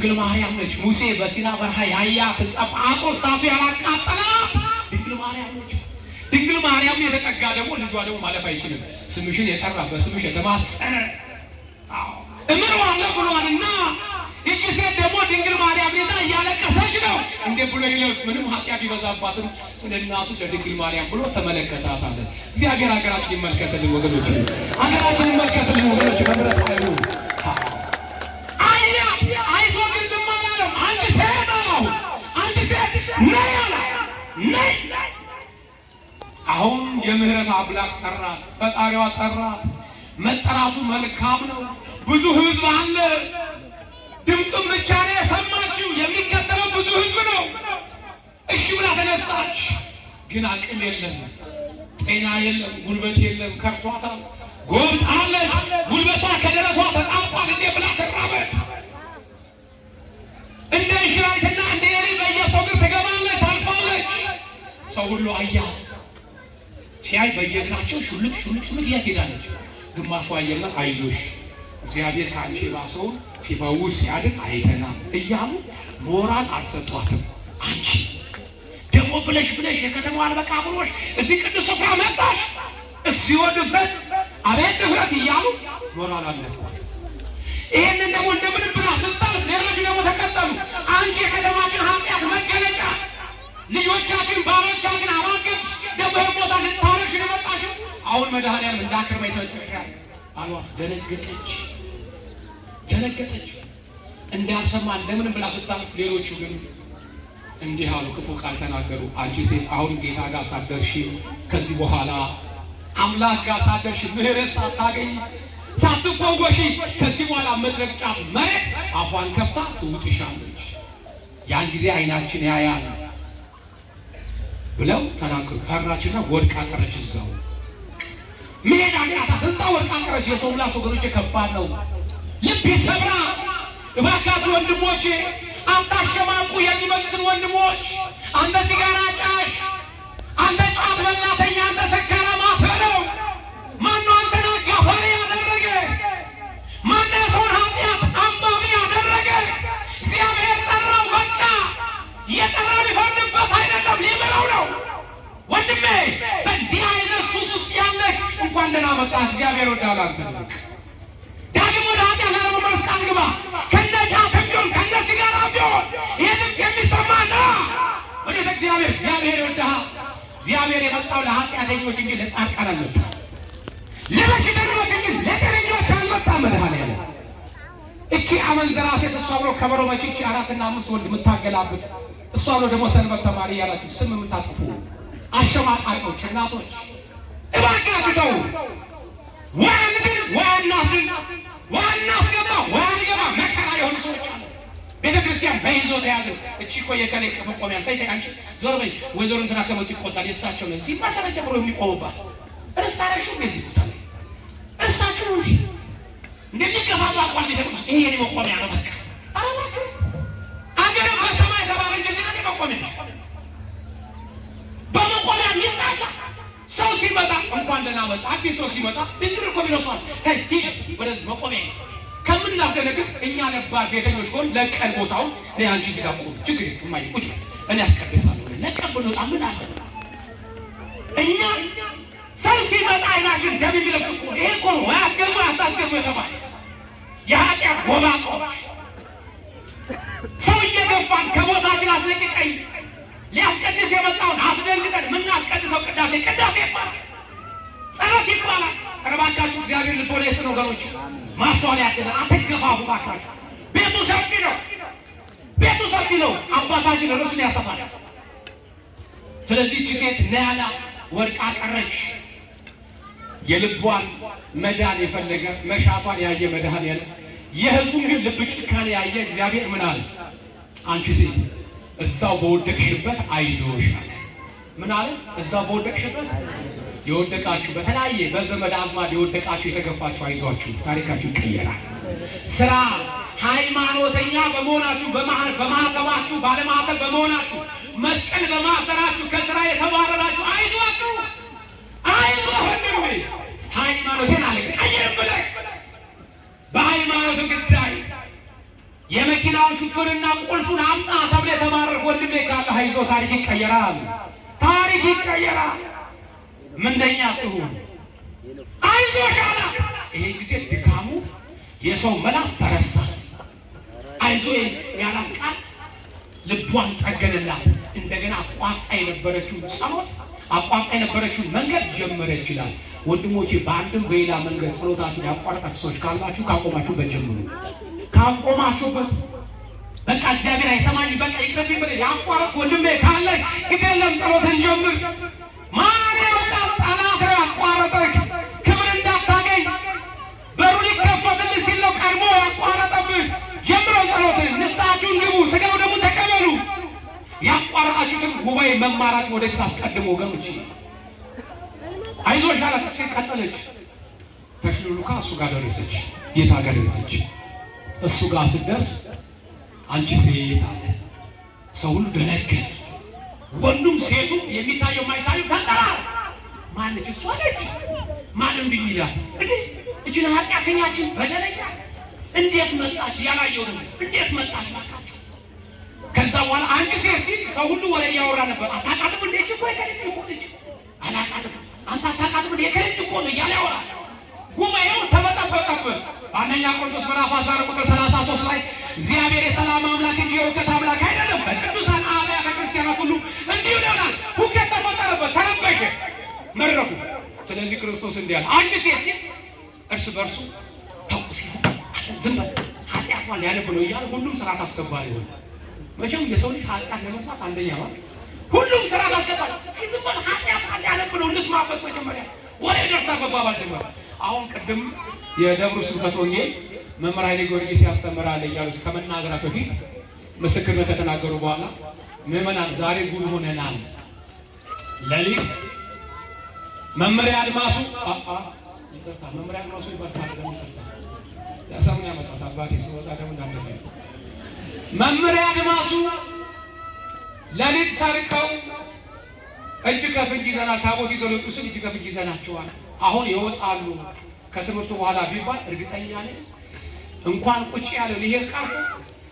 ድንግል ማርያም ነች። ሙሴ በሲና በረሃ ያያት ጸፍአጦስ እሳቱ ያላቃጠላት ድንግል ማርያም ነች። ድንግል ማርያም የተጠጋ ደግሞ ልጇ ደግሞ ማለፍ አይችልም። ስምሽን የጠራ በስምሽ የተማጸነ እምረዋለሁ ብሏልና ይቺ ሴት ደግሞ ድንግል ማርያም ጌታ እያለቀሰች ነው። እንዴ ብሎ ምንም ኃጢአት ቢበዛባትም ስለ እናቱ ስለ ድንግል ማርያም ብሎ ተመለከታት አለ። እግዚአብሔር ሀገራችን ይመልከትልን ወገኖች፣ ሀገራችን ይመልከትልን ወገኖች። በምሕረት አይሉ አይቶ ግን ዝም አላለም። አንቺ ሴት አለው፣ አንቺ ሴት ነይ አላት። ነይ አሁን የምህረት አምላክ ጠራት፣ ፈጣሪዋ ጠራት። መጠራቱ መልካም ነው። ብዙ ህዝብ አለ። ድምፁም ብቻ ነው የሰማችው። የሚከተለው ብዙ ህዝብ ነው። እሺ ብላ ተነሳች። ግን አቅም የለም፣ ጤና የለም፣ ጉልበት የለም። ከርቷታል፣ ጎብጣለች። ጉልበቷ ከደረቷ ተጣብቋል። እንዴ ብላ ተራመድ። እንደ እንሽራይትና እንደ ኤሊ በየሰው ግር ትገባለች፣ ታልፋለች። ሰው ሁሉ አያት። ሲያይ በየእግራቸው ሹልክ ሹልክ ሹልክ እያት ሄዳለች። ግማሹ አየና አይዞሽ እግዚአብሔር ከአንቺ ባሰውን ሲፈውስ ሲያድን አይተናል እያሉ ሞራል አልሰጧትም። አንቺ ደግሞ ብለሽ የከተማዋን በቃ ብሎሽ እዚህ ቅዱስ ስፍራ መጣሽ፣ እግዚኦ ድፍረት፣ አቤት ድፍረት እያሉ ሞራል አልነኳት። ይህንን ደግሞ እንደምንም ብላ ስታልፍ ሌሎች ደግሞ ተከተሉ። አንቺ የከተማችን ኃጢአት መገለጫ፣ ልጆቻችን ባሎቻችን አማገጥ ደግሞ ቦታ ልታረሽ የመጣሽው አሁን መድኃኒዓለም እንዳክርማ ይሰጥሻል አሏት። ደነገጠች። እንዳልሰማ እንደምንም ብላ ስታልፍ ሌሎቹ ግን እንዲህ አሉ፣ ክፉ ቃል ተናገሩ። አንቺ ሴት አሁን ጌታ ጋር ሳትደርሺ፣ ከዚህ በኋላ አምላክ ጋር ሳትደርሺ፣ ምሕረት ሳታገኝ ሳትፈወሺ፣ ከዚህ በኋላ መድረቅጫት መሬት አፏን ከፍታ ትውጥሻለች። ያን ጊዜ ዓይናችን ያያል ብለው ተናገሩ። ፈራችና ወድቃ ቀረች። እዛው መሄድ አቃታት። እዛ ወድቃ ቀረች። የሰው ምላስ ወገኖቼ ከባድ ነው፣ ልብ ይሰብራል። እባካችሁ ወንድሞቼ አታሸማቁ። የሚመጡትን ወንድሞች፣ አንተ ሲጋራ ጫሽ፣ አንተ ጫት በላተኛ፣ አንተ ሰካራም አትበለው። ማነው አንተን አጋፋሪ ያደረገ? ማነው የሰውን ኃጢአት አንባቢ ያደረገ? እግዚአብሔር ጠራው። በቃ የጠራ ሊፈርድበት አይደለም፣ ሊምረው ነው። ወንድሜ በእንዲህ አይነት ሱስ ውስጥ ያለህ እንኳን ደህና መጣህ። እግዚአብሔር ወዳለ አንተ ዳግም ወደ ኃጢአት ላለመመለስ ቃል ግባ። ከነ ጫትም ቢሆን ከነ ሲጋራ ቢሆን ይህ ድምፅ የሚሰማና ወዴት እግዚአብሔር ይወድሃል። እግዚአብሔር የመጣው ለኃጢአተኞች እንጂ ለጻድቃን አልመጣም፣ ለበሽተኞች እንጂ ለጤነኞች አልመጣም። መድኃኒዓለም እቺ አመንዝራ ሴት እሷ ብሎ ከበሮ መቺ እቺ 4 እና 5 ወንድ የምታገላብጥ እሷ ብሎ ደግሞ ሰንበት ተማሪ ያላችሁ ስም የምታጠፉ አሸማቃቂዎች እናቶች እባካችሁ ተው። ዋንድን ዋናስን ዋናስገባ ዋንገባ መከራ የሆኑ ሰዎች አሉ። ቤተክርስቲያን በይዞ ተያዘ። እቺ እኮ የከሌ መቆሚያ ተይ አንቺ ዞር በይ። ወይዘሮ እንትና ከመጡ ይቆጣል። የእሳቸው ነው ሲመሰረት ጀምሮ የሚቆሙባት እርሳራሹ በዚህ ቦታ ላይ እርሳቸው ነው እንደሚገፋቱ አቋል ቤተክርስቲያን ይሄ የኔ መቆሚያ ነው። በቃ አረባክ አገር በሰማይ ተባለ እንደዚህ ነው መቆሚያ። በመቆሚያ ይጣላ ሰው ሲመጣ እንኳን ደህና መጣ። አዲስ ሰው ሲመጣ ድንግል እኮ ቢለሷል ታይ ሂጅ ወደዚህ መቆሚያ ከምናስደነግጥ እኛ ነባር ቤተኞች ሆን ለቀን ቦታውን እኔ አንቺ እዚህ ጋር ቁም ችግር የማይ ቁጭ እኔ አስቀድሳለሁ ለቀን ብንወጣ ምን አለ? እኛ ሰው ሲመጣ አይናችን ደም የሚለብስ እኮ ይሄ እኮ ነው። አያስገቡ አታስገቡ የተባለ የኃጢአት ጎባጣዎች ሰው እየገፋን ከቦታችን አስለቅቀኝ ሊያስቀድስ የመጣውን አስደንግጠን የምናስቀድሰው ቅዳሴ ይባላል፣ ጸሎት ይባላል። እባካችሁ እግዚአብሔር ልቦና ይስጥ ወገኖች፣ ማስተዋል ያድለን። አትገፋፉ እባካችሁ። ቤቱ ሰፊ ነው። አባታችን ርስቱን ያሰፋል። ስለዚህ እቺ ሴት ነይ አላት፣ ወድቃ ቀረች። የልቧን መዳን የፈለገ መሻቷን ያየ መድኃኒዓለም የሕዝቡን ግን ልብ ጭካኔ ያየ እግዚአብሔር ምን አለ? አንቺ ሴት እዛው በወደቅሽበት አይዞሽ አለ። ምን አለ? እዛው በወደቅሽበት የወደቃችሁ በተለያየ በዘመድ አዝማድ የወደቃችሁ የተገፋችሁ አይዟችሁ፣ ታሪካችሁ ይቀየራል። ስራ ሃይማኖተኛ በመሆናችሁ በማህተባችሁ ባለማህተብ በመሆናችሁ መስቀል በማሰራችሁ ከስራ የተባረራችሁ አይዟችሁ፣ አይዞህንም ሃይማኖቴን አልቀይርም ብለህ በሃይማኖት ጉዳይ የመኪናውን ሹፌርና ቁልፉን አምጣ ተብሎ የተባረርክ ወንድሜ ካለ አይዞህ ታሪክ ይቀየራል። ታሪክ ይቀየራል። ምንደኛ አትሁን። አይዞሽ አላት። ይሄ ጊዜ ድካሙ የሰው መላስ ተረሳት። አይዞህ ያላት ቃል ልቧን ጠገነላት። እንደገና አቋርጣ የነበረችውን ጸሎት አቋርጣ የነበረችውን መንገድ ጀመረ ይችላል። ወንድሞቼ በአንድም በሌላ መንገድ ጸሎታችሁን ያቋረጣችሁ ሰዎች ካላችሁ ካቆማችሁበት ጀምሩ። ካቆማችሁበት በቃ እግዚአብሔር አይሰማኝም በቃ ይቅርብኝ ብለህ ያቋረጥ ወንድሜ ካለ ግዴለም ጸሎትን ጀምር። ማን ያውቃል ጠላት ያቋረጠች ክብር እንዳታገኝ በሩ ሊከፈትልህ ሲል ነው ቀድሞ ያቋረጠብህ። ጀምሮ ጸሎትን ንስሐችሁን ግቡ፣ ስጋው ደግሞ ተቀበሉ። ያቋረጣችሁትን ጉባኤ መማራችሁ ወደፊት አስቀድሞ ወገኖች አይዞሽ አላት። ቀጠለች። ተሽሎሉካ እሱ ጋር ደረሰች። ጌታ ጋር ደረሰች። እሱ ጋር ስትደርስ አንቺ ሴት አለ። ሰው ሁሉ ደነገጠ። ወንዱም ሴቱ የሚታየው ማይታየው ተጠራ። ማነች? እሷ ነች። ማን እንዲህ ይላል እንዴ? እጅና ኃጢአተኛችን በደለኛ እንዴት መጣች? ያላየው ነው እንዴት መጣች ባካችሁ። ከዛ በኋላ አንቺ ሴት ሲል ሰው ሁሉ ወሬ ያወራ ነበር። አታውቃትም እንዴ? እኮ የከልጅ እኮ ልጅ አላውቃትም። አንተ አታውቃትም እንዴ? የከልጅ እኮ ነው እያለ ያወራ። ጉባኤው ተበጠበጠበት። በአንደኛ ቆሮንቶስ ምዕራፍ 10 ቁጥር 33 ላይ እግዚአብሔር የሰላም አምላክ እንጂ የሁከት አምላክ አይደለም፣ በቅዱሳን አብያተ ክርስቲያናት ሁሉ እንዲሁ ይሆናል። ሁከት ተፈጠረበት፣ ተረበሸ መድረኩ። ስለዚህ ክርስቶስ እንዲህ አለ፣ አንቺ ሴት ሲል እርስ በርሱ ተው ዝም በል ኃጢአቷን ሊያነብ ነው እያለ ሁሉም ስርዓት አስከባሪ ሆነ። መቼም የሰው ልጅ ኃጢአት ለመስራት አንደኛ ማለት ሁሉም ስርዓት አስከባሪ ዝም በል ኃጢአቷን ሊያነብ ነው እንስማበት። መጀመሪያ ወሬ ደርሳ መባባል ጀመረ። አሁን ቅድም የደብሩ ስብከተ ወንጌል መምህር ኃይሌ ጊዮርጊስ ያስተምራል እያሉ ከመናገራቸው በፊት ምስክርነት ከተናገሩ በኋላ ምዕመናን ዛሬ ጉድ ሆነናል። ሌሊት መምህር አድማሱ መምህር አድማሱ ይባርካል ደግሞ ለሰሙን ያመጣት አባቴ ሲወጣ ደግሞ እንዳመጣ መምህር አድማሱ ሌሊት ሰርቀው እጅ ከፍንጅ ይዘናል፣ ታቦት ይዘው ልብሱን እጅ ከፍንጅ ይዘናቸዋል። አሁን ይወጣሉ ከትምህርቱ በኋላ ቢባል እርግጠኛ ነኝ እንኳን ቁጭ ያለው ሊሄድ ቀርቶ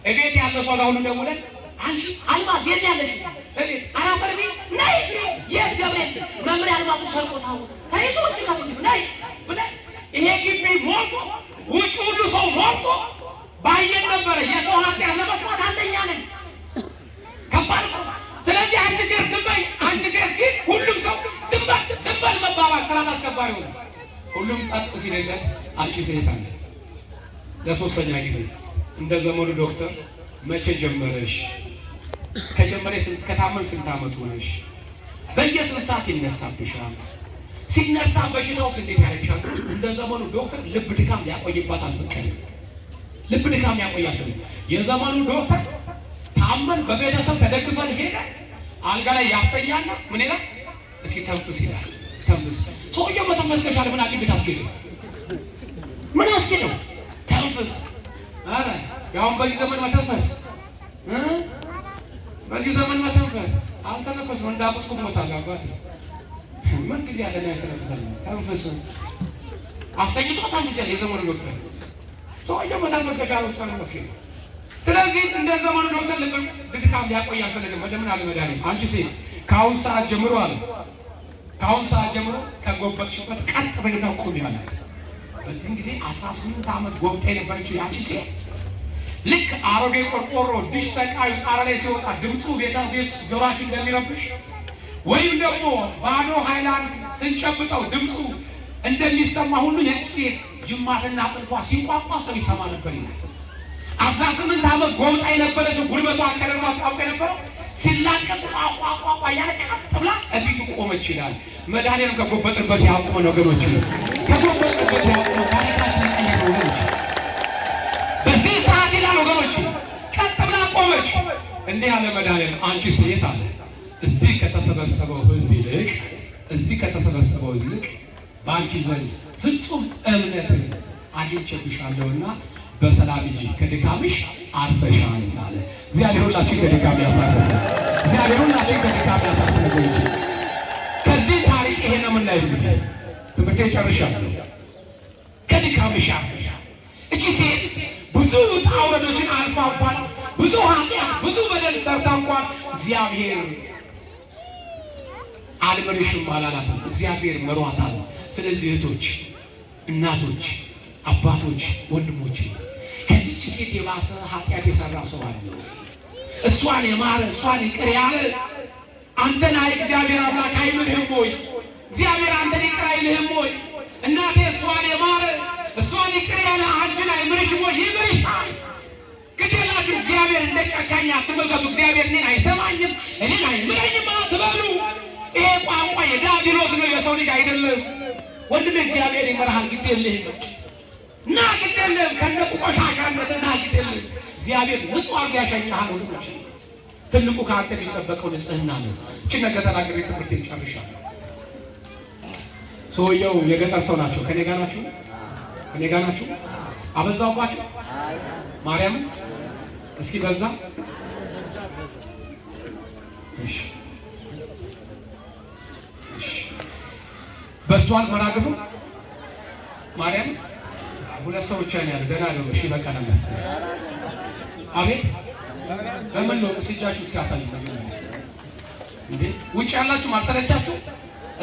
እቤት ያለ ሰው ጋር ሁሉ ደውለን አንቺ አልማዝ የት ያለሽ እቤት አራፈርቢ ነይ የት ገብርኤል መምህር አልማዙ ሰርቆታው ተይዞ እጅ ከፍንጅ ነይ ብለህ ይሄ ግቢ ሞልቶ ውጭ ሁሉ ሰው ሞልቶ ባየን ነበረ። የሰው ኃጢአት ለመስማት አንደኛ ነን። ከባድ ነው። ስለዚህ አንድ ሴት ዝም በይ አንድ ሴት ሲል ሁሉም ሰው ዝም በል መባባል ስርዓት አስከባሪ ሆነ። ሁሉም ጸጥ ሲልለት አንቺ ሴት አለ። ለሶስተኛ ጊዜ እንደ ዘመኑ ዶክተር መቼ ጀመረሽ? ከጀመረሽ ከታመም ስንት ዓመት ሆነሽ? በየስንት ሰዓት ይነሳብሻል? ሲነሳ በሽታው እንዴት ያደርግሻል? እንደ ዘመኑ ዶክተር ልብ ድካም ሊያቆይባት አልፈቀደም። ልብ ድካም ያቆያል። የዘመኑ ዶክተር ታመን በቤተሰብ ተደግፈን ሄደ አልጋ ላይ ያሰኛና ምን ይላል? እስኪ ተንፍስ ይላል። ተንፍስ ሰውየው መተንፈስ ከቻለ ምን አቂም ቤት አስኬደው ምን አስኬደው? ተንፍስ። አረ ያው በዚህ ዘመን መተንፈስ በዚህ ዘመን መተንፈስ አልተነፈስም። እንዳቡት ሞታል። አባቴ ምን ጊዜ ያለና ያስተነፍሳል። ተንፍስ አሰኝቶ ተንፍስ ያለ የዘመኑ ዶክተር ሰውየው መተንፈስ ከቻለ ወስፋን መስኪን። ስለዚህ እንደ ዘመኑ ዶክተር ልብ ድካም ሊያቆይ አልፈለገም። ለምን አለ መድኃኒት አንቺ ሴት ከአሁን ሰዓት ጀምሮ አለ ከአሁን ሰዓት ጀምሮ ከጎበጥሽበት ቀጥ በይና ቁሚ አላት። በዚህ ጊዜ 18 ዓመት ጎብጣ የነበረችው ያቺ ሴት ልክ አሮጌ ቆርቆሮ ዲሽ ሰቃዩ ጣራ ላይ ሲወጣ ድምፁ ቤት ጆሯችን እንደሚረብሽ ወይም ደግሞ ባዶ ሃይላንድ ስንጨብጠው ድምፁ እንደሚሰማ ሁሉ የቺ ሴት ጅማትና አጥንቷ ሲንቋቋ ሰው ይሰማ ነበር ይላል። 18 ዓመት ጎብጣ የነበረችው ጉልበቷ አከለቷ ታውቀ የነበረው ሲላቀቅ ቋቋቋ ያለ ቀጥ ብላ እፊቱ ቆመች ይላል። መድኃኒዓለም ከጎበጥበት ያቆመ ነገሮች ነው። ከጎበጥበት ያቆመ ታሪካችን ቀየረ ወገኖች። በዚህ ሰዓት ይላል ወገኖች ቀጥ ብላ ቆመች። እንዲህ ያለ መድኃኒዓለም አንቺ ሴት አለ እዚህ ከተሰበሰበው ሕዝብ ይልቅ እዚህ ከተሰበሰበው ይልቅ በአንቺ ዘንድ ፍጹም እምነትን አግኝቼብሻለሁና በሰላም ሂጂ ከድካምሽ አርፈሻል አለ። እግዚአብሔር ሁላችን ከድካም ያሳርፈን። እግዚአብሔር ሁላችን ከድካም ያሳርፈን። ከዚህ ታሪክ ይሄ ነው የምናየው። እንግዲህ ትምህርቴ ጨርሻለሁ። ከድካምሽ አርፈሻል። እቺ ሴት ብዙ ውጣ ውረዶችን አልፋ እንኳን ብዙ ኃጢአት ብዙ በደል ሰርታ እንኳን እግዚአብሔር አልምርሽም አላላትም። እግዚአብሔር መሯታል። ስለዚህ እህቶች፣ እናቶች፣ አባቶች፣ ወንድሞች ከዚች ሴት የባሰ ኃጢአት የሰራ ሰው አለ? እሷን የማረ እሷን ይቅር ያለ አንተን እግዚአብሔር አምላክ አይምርህም ወይ? እግዚአብሔር አንተን ይቅር አይልህም ወይ? እናቴ እሷን የማረ እሷን ይቅር ያለ አንቺን አይምርሽም ወይ? ይምርሻል። ግዴላችሁ እግዚአብሔር እንደ ጨካኝ አትመልከቱ። እግዚአብሔር እኔን አይሰማኝም እኔን አይምረኝም አትበሉ። ይሄ ቋንቋ የዲያብሎስ ነው፣ የሰው ልጅ አይደለም። ወንድሜ እግዚአብሔር ይመርሃል። ግድ የለህም እና ግድ የለህም ከነ ቆሻሻነት እና ግድ የለህም። እግዚአብሔር ንጹሕ አድርጎ ያሸኝሃል። ወንድሞች ትልቁ ከአንተ የሚጠበቀው ንጽህና ነው። እችን ነገር ተናግሬ ትምህርቴን ጨርሻለሁ። ሰውየው የገጠር ሰው ናቸው። ከኔ ጋር ናችሁ? ከኔ ጋር ናችሁ? አበዛውባችሁ? ማርያም እስኪ በዛ። እሺ በሷል መራግቡ ማርያም ሁለት ሰዎች ያለ ደህና ነው። እሺ በቃ ነው መሰለኝ። አቤት በምን ነው እስጃችሁ ትካፋይ እንዴ? ውጭ ያላችሁ ማልሰለቻችሁ?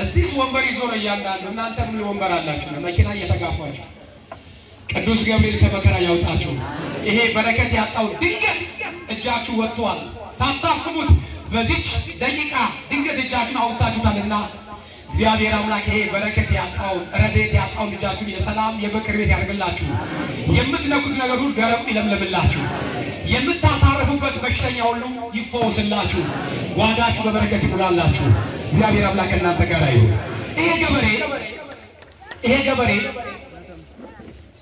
እዚህ ወንበር ይዞ ነው እያንዳንዱ። እናንተ ምን ወንበር አላችሁ ነው መኪና እየተጋፋችሁ። ቅዱስ ገብርኤል ከመከራ ያውጣችሁ። ይሄ በረከት ያጣው ድንገት እጃችሁ ወጥቷል ሳታስቡት፣ በዚች ደቂቃ ድንገት እጃችሁን አውጥታችሁታልና እግዚአብሔር አምላክ ይሄ በረከት ያጣውን ረድኤት ያጣውን ልጃችሁን የሰላም የምክር ቤት ያደርግላችሁ። የምትነኩት ነገር ሁሉ ደረቁ ይለምልምላችሁ። የምታሳርፉበት በሽተኛ ሁሉ ይፈወስላችሁ። ጓዳችሁ በበረከት ይሙላላችሁ። እግዚአብሔር አምላክ እናንተ ጋር ይሁን። ይሄ ገበሬ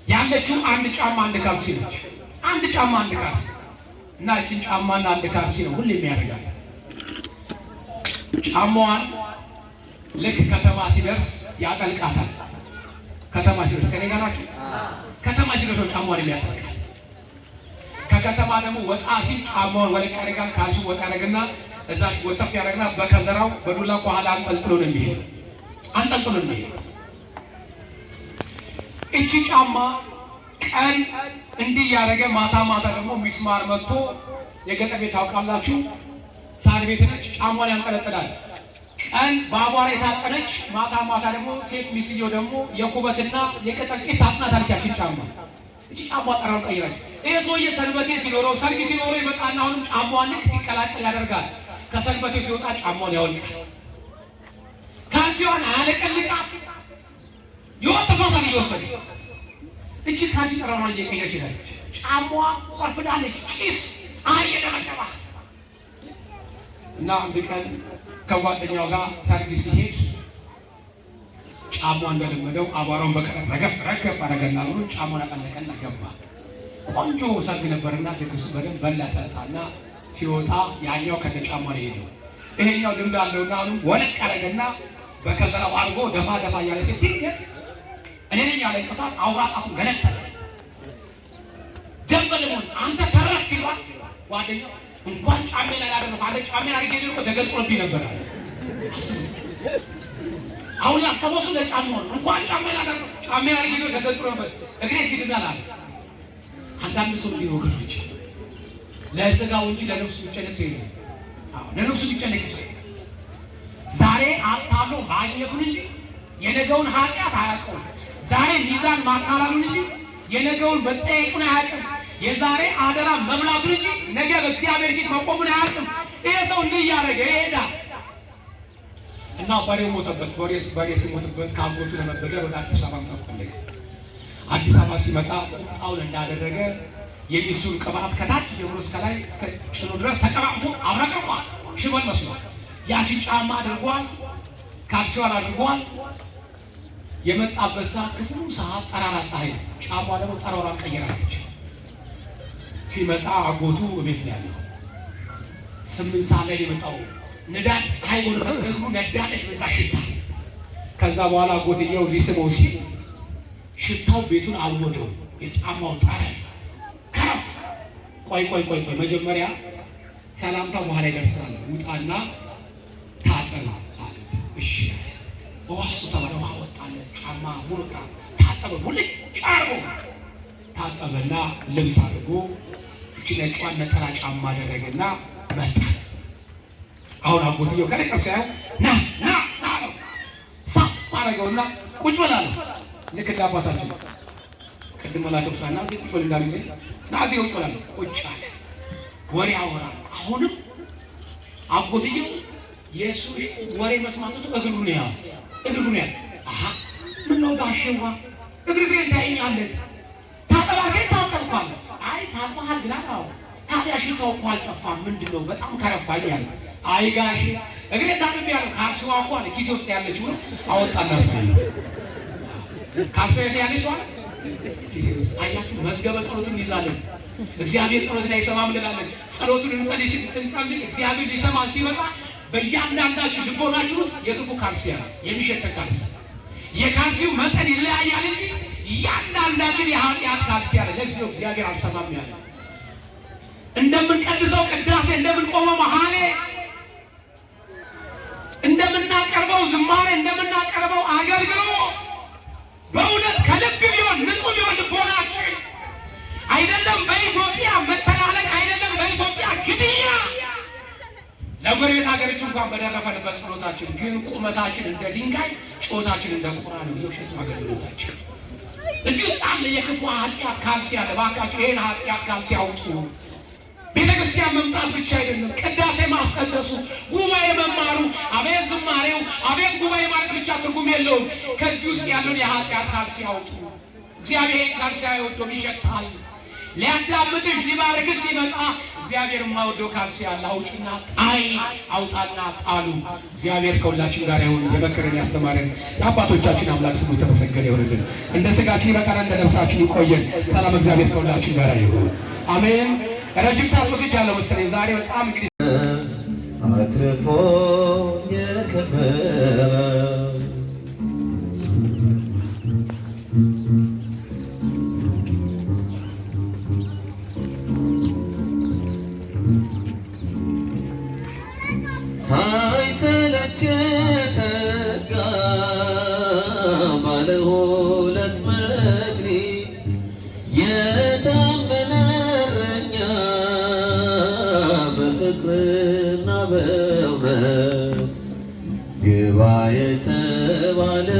ያለችው አንድ ጫማ አንድ ካልሲ ነች። አንድ ጫማ አንድ ካልሲ እና እቺን ጫማና አንድ ካልሲ ነው ሁሌ የሚያደርጋት። ጫማዋን ልክ ከተማ ሲደርስ ያጠልቃታል። ከተማ ሲደርስ ከኔ ጋር ናችሁ? ከተማ ሲደርስ ጫማዋን የሚያጠልቃት። ከከተማ ደግሞ ወጣ ሲል ጫማዋን ወለቅ ያደርጋል። ካልሲ ወጣ ያደርግና እዛች ወተፍ ያደርግና በከዘራው በዱላ ከኋላ አንጠልጥሎ ነው የሚሄድ። አንጠልጥሎ ነው የሚሄድ። እቺ ጫማ ቀን እንዲህ ያደረገ ማታ ማታ ደግሞ ሚስማር መጥቶ የገጠር ቤት ታውቃላችሁ፣ ሳር ቤት ነች። ጫማዋን ያንጠለጥላል። ቀን በአቧራ የታጠነች፣ ማታ ማታ ደግሞ ሴት ሚስየው ደግሞ የኩበትና የቅጠል ቄስ ታጥናታለች ያችን ጫማ። እቺ ጫማ ጠራው ቀይራች። ይሄ ሰውዬ ሰንበቴ ሲኖረው ሰርግ ሲኖረው ይመጣና አሁንም ጫማዋን ልክ ሲቀላቀል ያደርጋል። ከሰንበቴ ሲወጣ ጫማውን ያወልቃል። ካልሲዋን አያለቀልቃት ይወጥፋታል እየወሰደ። እቺ ካልሲ ጠራውን እየቀየረች ሄዳለች። ጫማዋ ቆርፍዳለች። ጭስ ፀሐይ የደመደባ እና አንድ ቀን ከጓደኛው ጋር ሰርግ ሲሄድ ጫማው እንደለመደው አቧራውን በቀረብ ረገፍ አረገና ብሎ ጫማውን አጠለቀና ገባ። ቆንጆ ሰርግ ነበርና ድግሱ በደንብ በላ ጠጣና ሲወጣ ያኛው ከነ ጫማ ነው የሄደው። ይሄኛው ልምድ አለውና አሁን ወለቅ አረገና በከዘራው አድርጎ ደፋ እያለ ሲል ድንገት እኔ ነኝ ያለ እንቅፋት አውራጣቱን ገነጠለ። ጀንበልሞን አንተ ተረፍክ ይሏል ጓደኛው። እንኳን ጫሜ ላይ ያደረኩ አንተ ጫሜ ላይ አድርጌ ነው ተገልጦብኝ ነበር አለ። አሁን ያሰበው እሱ ለጫማው እንኳን ጫሜ ላይ ያደረኩ ጫሜ ላይ አድርጌ ነው ተገልጦ ነበር እግሬ ሲድናል አለ። አንዳንድ ሰው ቢወግሩች ለስጋው እንጂ ለነፍሱ ቢጨነቅ ሰው የለም። አዎ ለነፍሱ ቢጨነቅ ሰው ዛሬ አታሎ ማግኘቱን እንጂ የነገውን ኃጢአት አያውቀውም። ዛሬ ሚዛን ማታላሉን እንጂ የነገውን መጠየቁን አያውቅም። የዛሬ አደራ መብላቱን እንጂ ነገ በእግዚአብሔር ፊት መቆሙን አያውቅም። ይሄ ሰው እንዲህ እያደረገ ይሄዳል እና በሬው ሞተበት። በሬ ሲሞትበት ከአጎቱ ለመበደር ወደ አዲስ አበባ መጣ ፈለገ። አዲስ አበባ ሲመጣ ቁጣውን እንዳደረገ የሚሱን ቅባት ከታች ጀምሮ እስከ ላይ እስከ ጭኑ ድረስ ተቀባብቶ አብረቅርቋል። ሽመል መስሏል። ያችን ጫማ አድርጓል። ካልሲዋን አድርጓል። የመጣበት ሰዓት ክፉ ሰዓት ጠራራ ፀሐይ፣ ጫማ ደግሞ ጠራራን ቀይራለች። ሲመጣ አጎቱ ቤት ላይ ያለው 8 ሰዓት ላይ የመጣው ነዳድ ፀሐይ ወለበት እግሩ ነዳለች በዛ ሽታ። ከዛ በኋላ አጎትየው ሊስመው ሲል ሽታው ቤቱን አወደው። የጫማው ጠረን ከረፍ። ቆይ መጀመሪያ ሰላምታ በኋላ ይደርሳል። ውጣና ታጠብ አሉት። እሺ በዋሱ ተባለ። ውሃ ወጣለት። ጫማ ሙሉ ታጠበ። ሙሉ ጫርቦ ታጠበና ልብስ አድርጎ እቺ ነጯን ነጠላ ጫማ አደረገና መጣ። አሁን አጎትየው ከለቀሰ ና ና ና ሳብ አደረገውና ቁጭ በል አለው። ልክ እንደ አባታችን ቅድም መላከብሳና ቁጭ በል እንዳለኝ ና እዚህ ቁጭ በል ቁጭ አለ። ወሬ አወራል። አሁንም አጎትየው የሱስ ወሬ መስማቱ እግሩ ነው ያው እግሩ ነው። አሃ ምን ነው ጋሼዋ እግሩ ታይኛለህ? ታጠባከኝ ታጠብኳል። አይ ታጥባሃል ግና ነው። ታዲያ ሽታው እኮ አልጠፋም። ምንድነው በጣም ከረፋኝ ያለ። አይ ጋሼ እግሬ ታጥብ ያለው ካልሲዋ እኮ አለ ኪሴ ውስጥ ያለችው አወጣና ሳይ ካልሲዋ ያለችው አለ ኪሴ ውስጥ አያችሁ። መዝገበ ጸሎቱን ይዛለን። እግዚአብሔር ጸሎትን አይሰማም እንላለን። ጸሎቱን እንጸልይ ስንጸልይ እግዚአብሔር ሊሰማን ሲመጣ በእያንዳንዳችን ልቦናችን ውስጥ የክፉ ካልሲ ያለ የሚሸተት ካልሲ የካልሲው መጠን ይለያያል እንጂ እያንዳንዳችን የኃጢአት ካልሲ ያለ ለዚሁ እግዚአብሔር አልሰማም ያለ። እንደምንቀድሰው ቅዳሴ፣ እንደምንቆመው መሐሌት፣ እንደምናቀርበው ዝማሬ፣ እንደምናቀርበው አገልግሎት በእውነት ከልብ ቢሆን ንጹህ ቢሆን ልቦናችን አይደለም በኢትዮጵያ መተላለቅ አይደለም በኢትዮጵያ ግድያ ለጎረቤት ሀገሮች እንኳን በደረፈንበት ጸሎታችን ግን ቁመታችን እንደ ድንጋይ ጮታችን እንደ ቁራ ነው። የውሸት አገልግሎታችን እዚህ ውስጥ አለ የክፉ ኃጢአት ካልሲ ያለ። እባካችሁ ይሄን ኃጢአት ካልሲ አውጡ። ቤተክርስቲያን መምጣት ብቻ አይደለም፣ ቅዳሴ ማስቀደሱ፣ ጉባኤ መማሩ፣ አቤት ዝማሬው፣ አቤት ጉባኤ ማለት ብቻ ትርጉም የለውም። ከዚህ ውስጥ ያለውን የኃጢአት ካልሲ አውጡ። እግዚአብሔር ካልሲ አይወደውም፣ ይሸታል። ሊያዳምጥሽ ሊባርክሽ ሲመጣ እግዚአብሔር የማይወደው ካልሲ ያለ አውጭና ጣይ አውጣና ጣሉ። እግዚአብሔር ከሁላችን ጋር ይሁን። የመከረን ያስተማረን የአባቶቻችን አምላክ ስሙ የተመሰገነ ይሁንልን። እንደ ስጋችን ይበቃናል፣ እንደ ነፍሳችን ይቆየን። ሰላም እግዚአብሔር ከሁላችን ጋር ይሁን። አሜን። ረጅም ሰዓት ወስጃለሁ መሰለኝ ዛሬ በጣም እንግዲህ አትርፎ የከበረ ሳይሰለች ተጋ ባለ ሁለት መክሊት የታመነ እረኛ በፍቅርና በእውነት ግባ የተባለው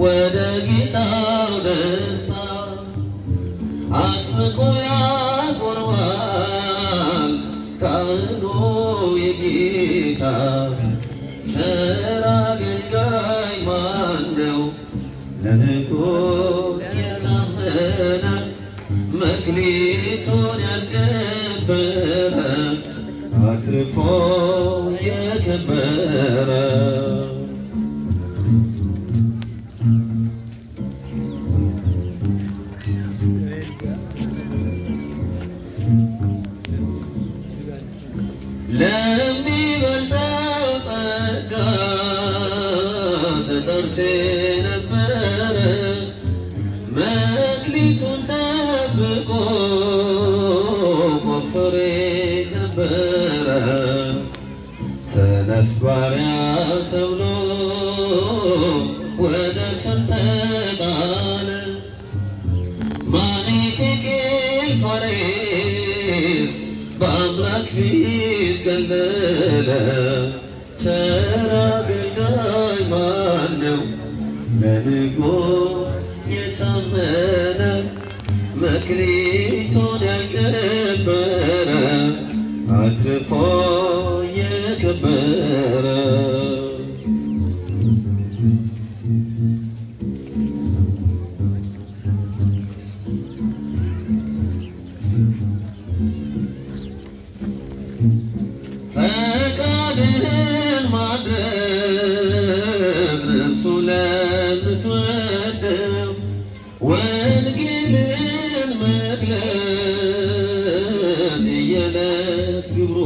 ወደ ጌታው ደስታ አጥብቆ ያቆርባል ካህኑ የጌታ ቸር አገልጋይ ማነው? ለንጉሥ የታመነ መክሊቱን ያልቀበረ አትርፎ የከበረ ለሚበልጠው ጸጋ ተጠርቼ ነበረ መክሊቱን ጠብቆ ቆፍሬ ነበረ ሰነፍ ባሪያ ተብሎ ወደ ፍርድ ተጣለ። ማኔቴቄል ፋሬስ በአምላክ ፊት ገለለ። ቸር አገልጋይ ማነው? ለንጉሥ የታመነ መክሊቱን ያልቀበረ አትርፎ የከበረ ፈቃድህን ማድረግ ነፍሱ ለምትወደው ወንጌልን መግለጥ የዕለት ግብሩ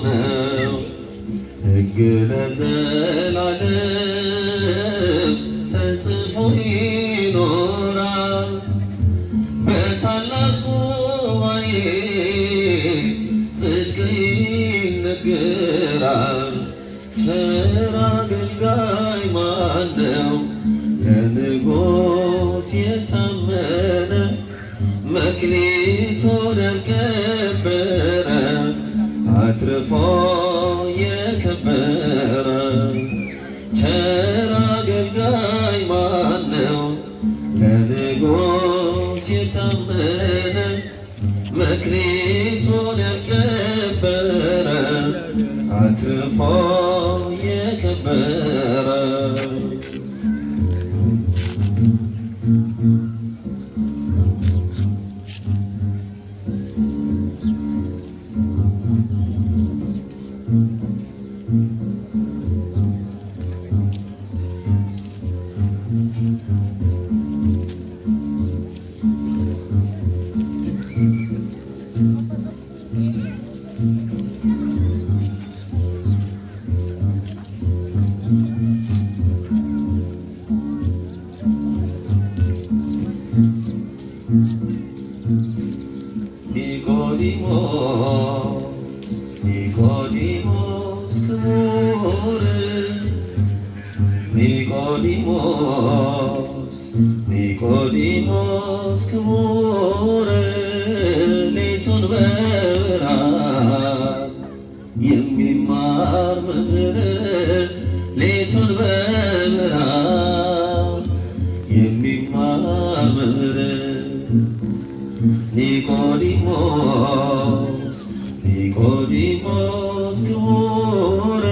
ነው። ሕግ ለዘላለም ተጽፎ ይኖራል። በታላቅ ጉባኤ ጽድቅ ይነገራል። ቸር አገልጋይ ማነው? ለንጉሥ የታመነ መክሊቱን ያልቀበረ አትርፎ የከበረ ቸር አገልጋይ ማነው ለንጉሥ የታመነ መክሊቱን ያልቀበረ አትርፎ የከበረ ኒቆዲሞስ ክቡር ኒቆዲሞስ ክቡር ሌቱን በብርሃን የሚማር መምህር ሌቱን በብርሃን የሚማር መምህር ኒቆዲሞስ ክቡር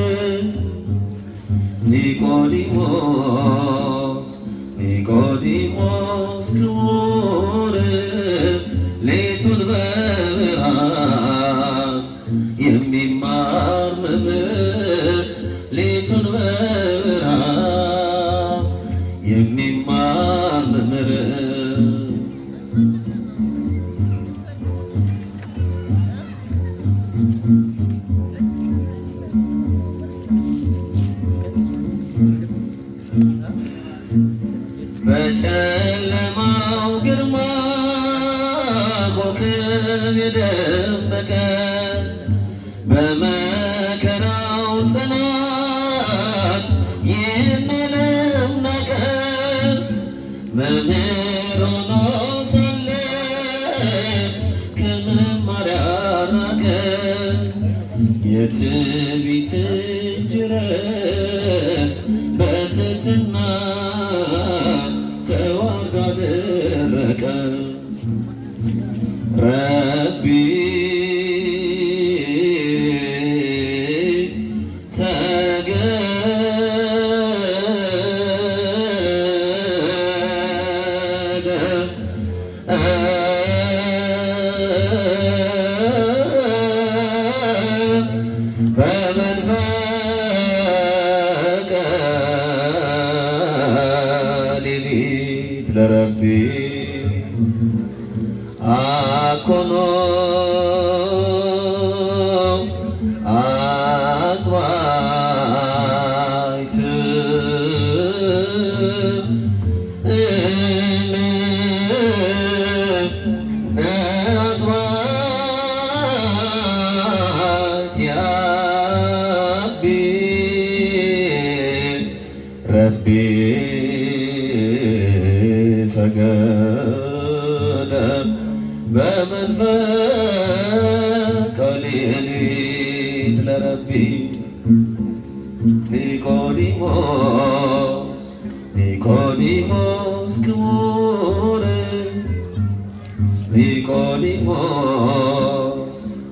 ኒቆዲሞስ ክቡር ሌቱን በብርሃን የሚማር መምህር ሌቱን በብርሃን የሚማር መምህር በጨለማው ግርማ ኮከብ የደመቀ በመከራው ጽናት ይህን ዓለም ናቀ መምህር ሆኖ ሳለ ከመማር ያራቀ የትዕቢት ጅረት በትሕትና ተዋርዶ አደረቀ ረቢ ሰገደ በመንፈቀ ሌሊት ለረቢ አኮኖ አጽዋዕት አጽዋዕት ያቢ ረቢ ሰገደ በመንፈቀ ሌሊት ለረቢ ኒቆዲሞስ ክቡር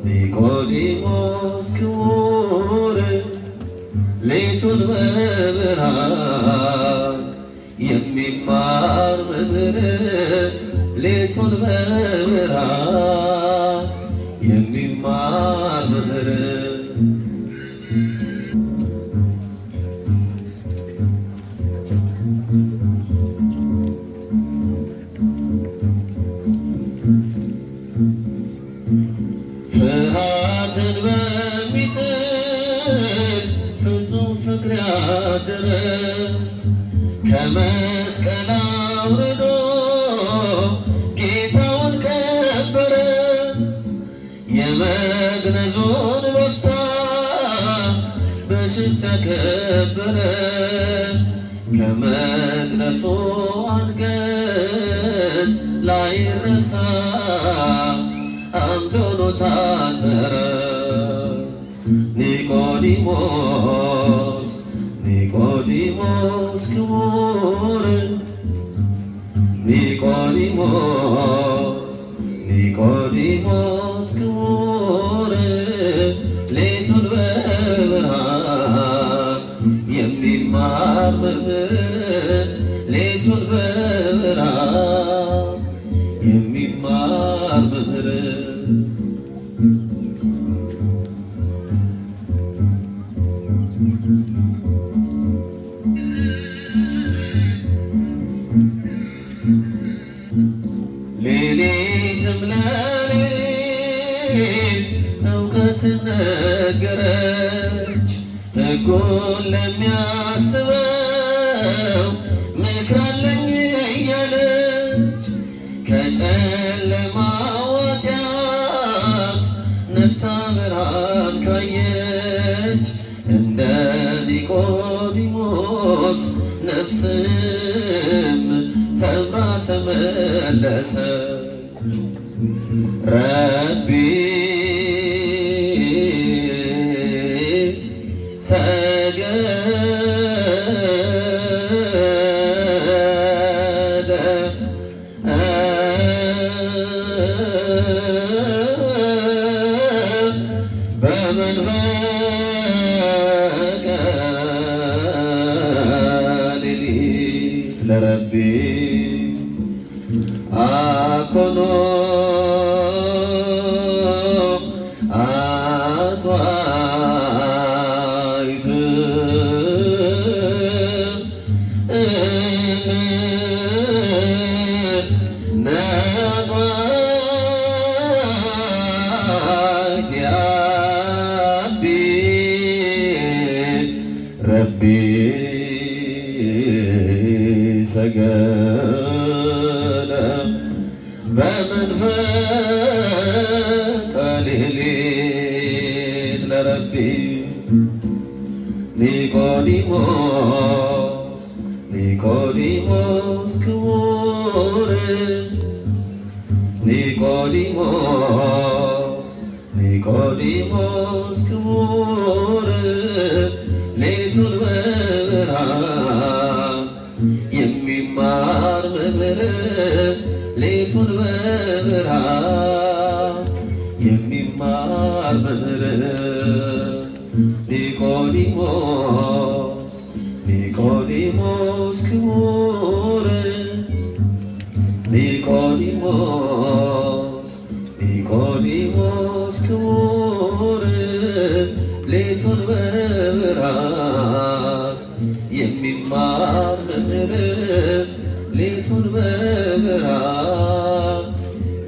ኒቆዲሞስ ክቡር ሌቱን በብርሃን የሚማር መምህር ሌቱን በብርሃን የሚማር መምህር ፍርሃትን በሚጥል ፍጹም ፍቅር ያደረ ከመስቀል አውርዶ ጌታውን ቀበረ የመግነዙን በፍታ በሽታ ከበረ ከመቅደሱ አንገት ላይረሳ አምድ ሆኖ ታጠረ። ኒቆዲሞስ ኒቆዲሞስ ክቡር ኒቆዲሞስ ኒቆዲሞስ ክቡር ሌቱን በብርሃን የሚማር መምህር ሌቱን በብርሃን የሚማር መምህር ሌሊትም ለሌሊት እውቀትን ነገረች። ሕጉን ለሚያስበው ምክር አለኝ እያለች ከጨለማ ኃጢአት ነቅታ ብርሃን ካየች እንደ ኒቆዲሞስ ነፍስም ተምራ ተመለሰች። ረቢ ሰገደ በመንፈቀ ሌሊት ለረቢ አኮኖ አጽዋዕት ነጽዋዕት ያቢ ረቢ ሰገደ በመንፈቀ ሌሊት ለረቢ ኒቆዲሞስ ኒቆዲሞስ ክቡር ኒቆዲሞስ ኒቆዲሞስ ክቡር ሌቱን በብርሃን የሚማር መምህር ሌቱን በብርሃን የሚማር መምህር ኒቆዲሞስ ኒቆዲሞስ ክቡር ኒቆዲሞስ ኒቆዲሞስ ክቡር ሌቱን በብርሃን የሚማር መምህር ሌቱን በብርሃን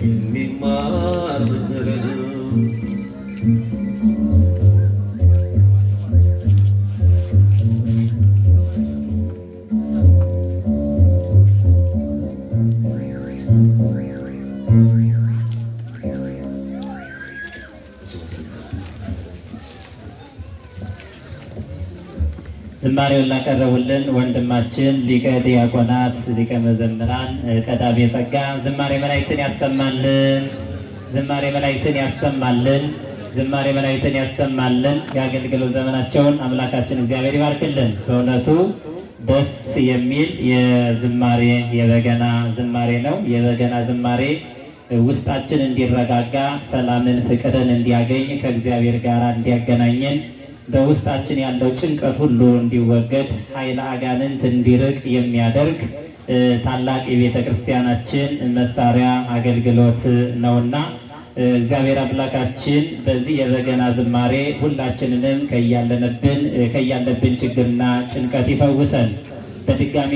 የሚማር መምህር ዝማሬውን ላቀረቡልን ወንድማችን ሊቀ ዲያቆናት ሊቀ መዘምራን ቀዳሜ ጸጋ ዝማሬ መላእክትን ያሰማልን። ዝማሬ መላእክትን ያሰማልን። ዝማሬ መላእክትን ያሰማልን። የአገልግሎት ዘመናቸውን አምላካችን እግዚአብሔር ይባርክልን። በእውነቱ ደስ የሚል የዝማሬ የበገና ዝማሬ ነው። የበገና ዝማሬ ውስጣችን እንዲረጋጋ፣ ሰላምን፣ ፍቅርን እንዲያገኝ፣ ከእግዚአብሔር ጋር እንዲያገናኘን፣ በውስጣችን ያለው ጭንቀት ሁሉ እንዲወገድ፣ ኃይለ አጋንንት እንዲርቅ የሚያደርግ ታላቅ የቤተ ክርስቲያናችን መሳሪያ አገልግሎት ነውና እግዚአብሔር አምላካችን በዚህ የበገና ዝማሬ ሁላችንንም ከያለብን ችግርና ጭንቀት ይፈውሰን። በድጋሚ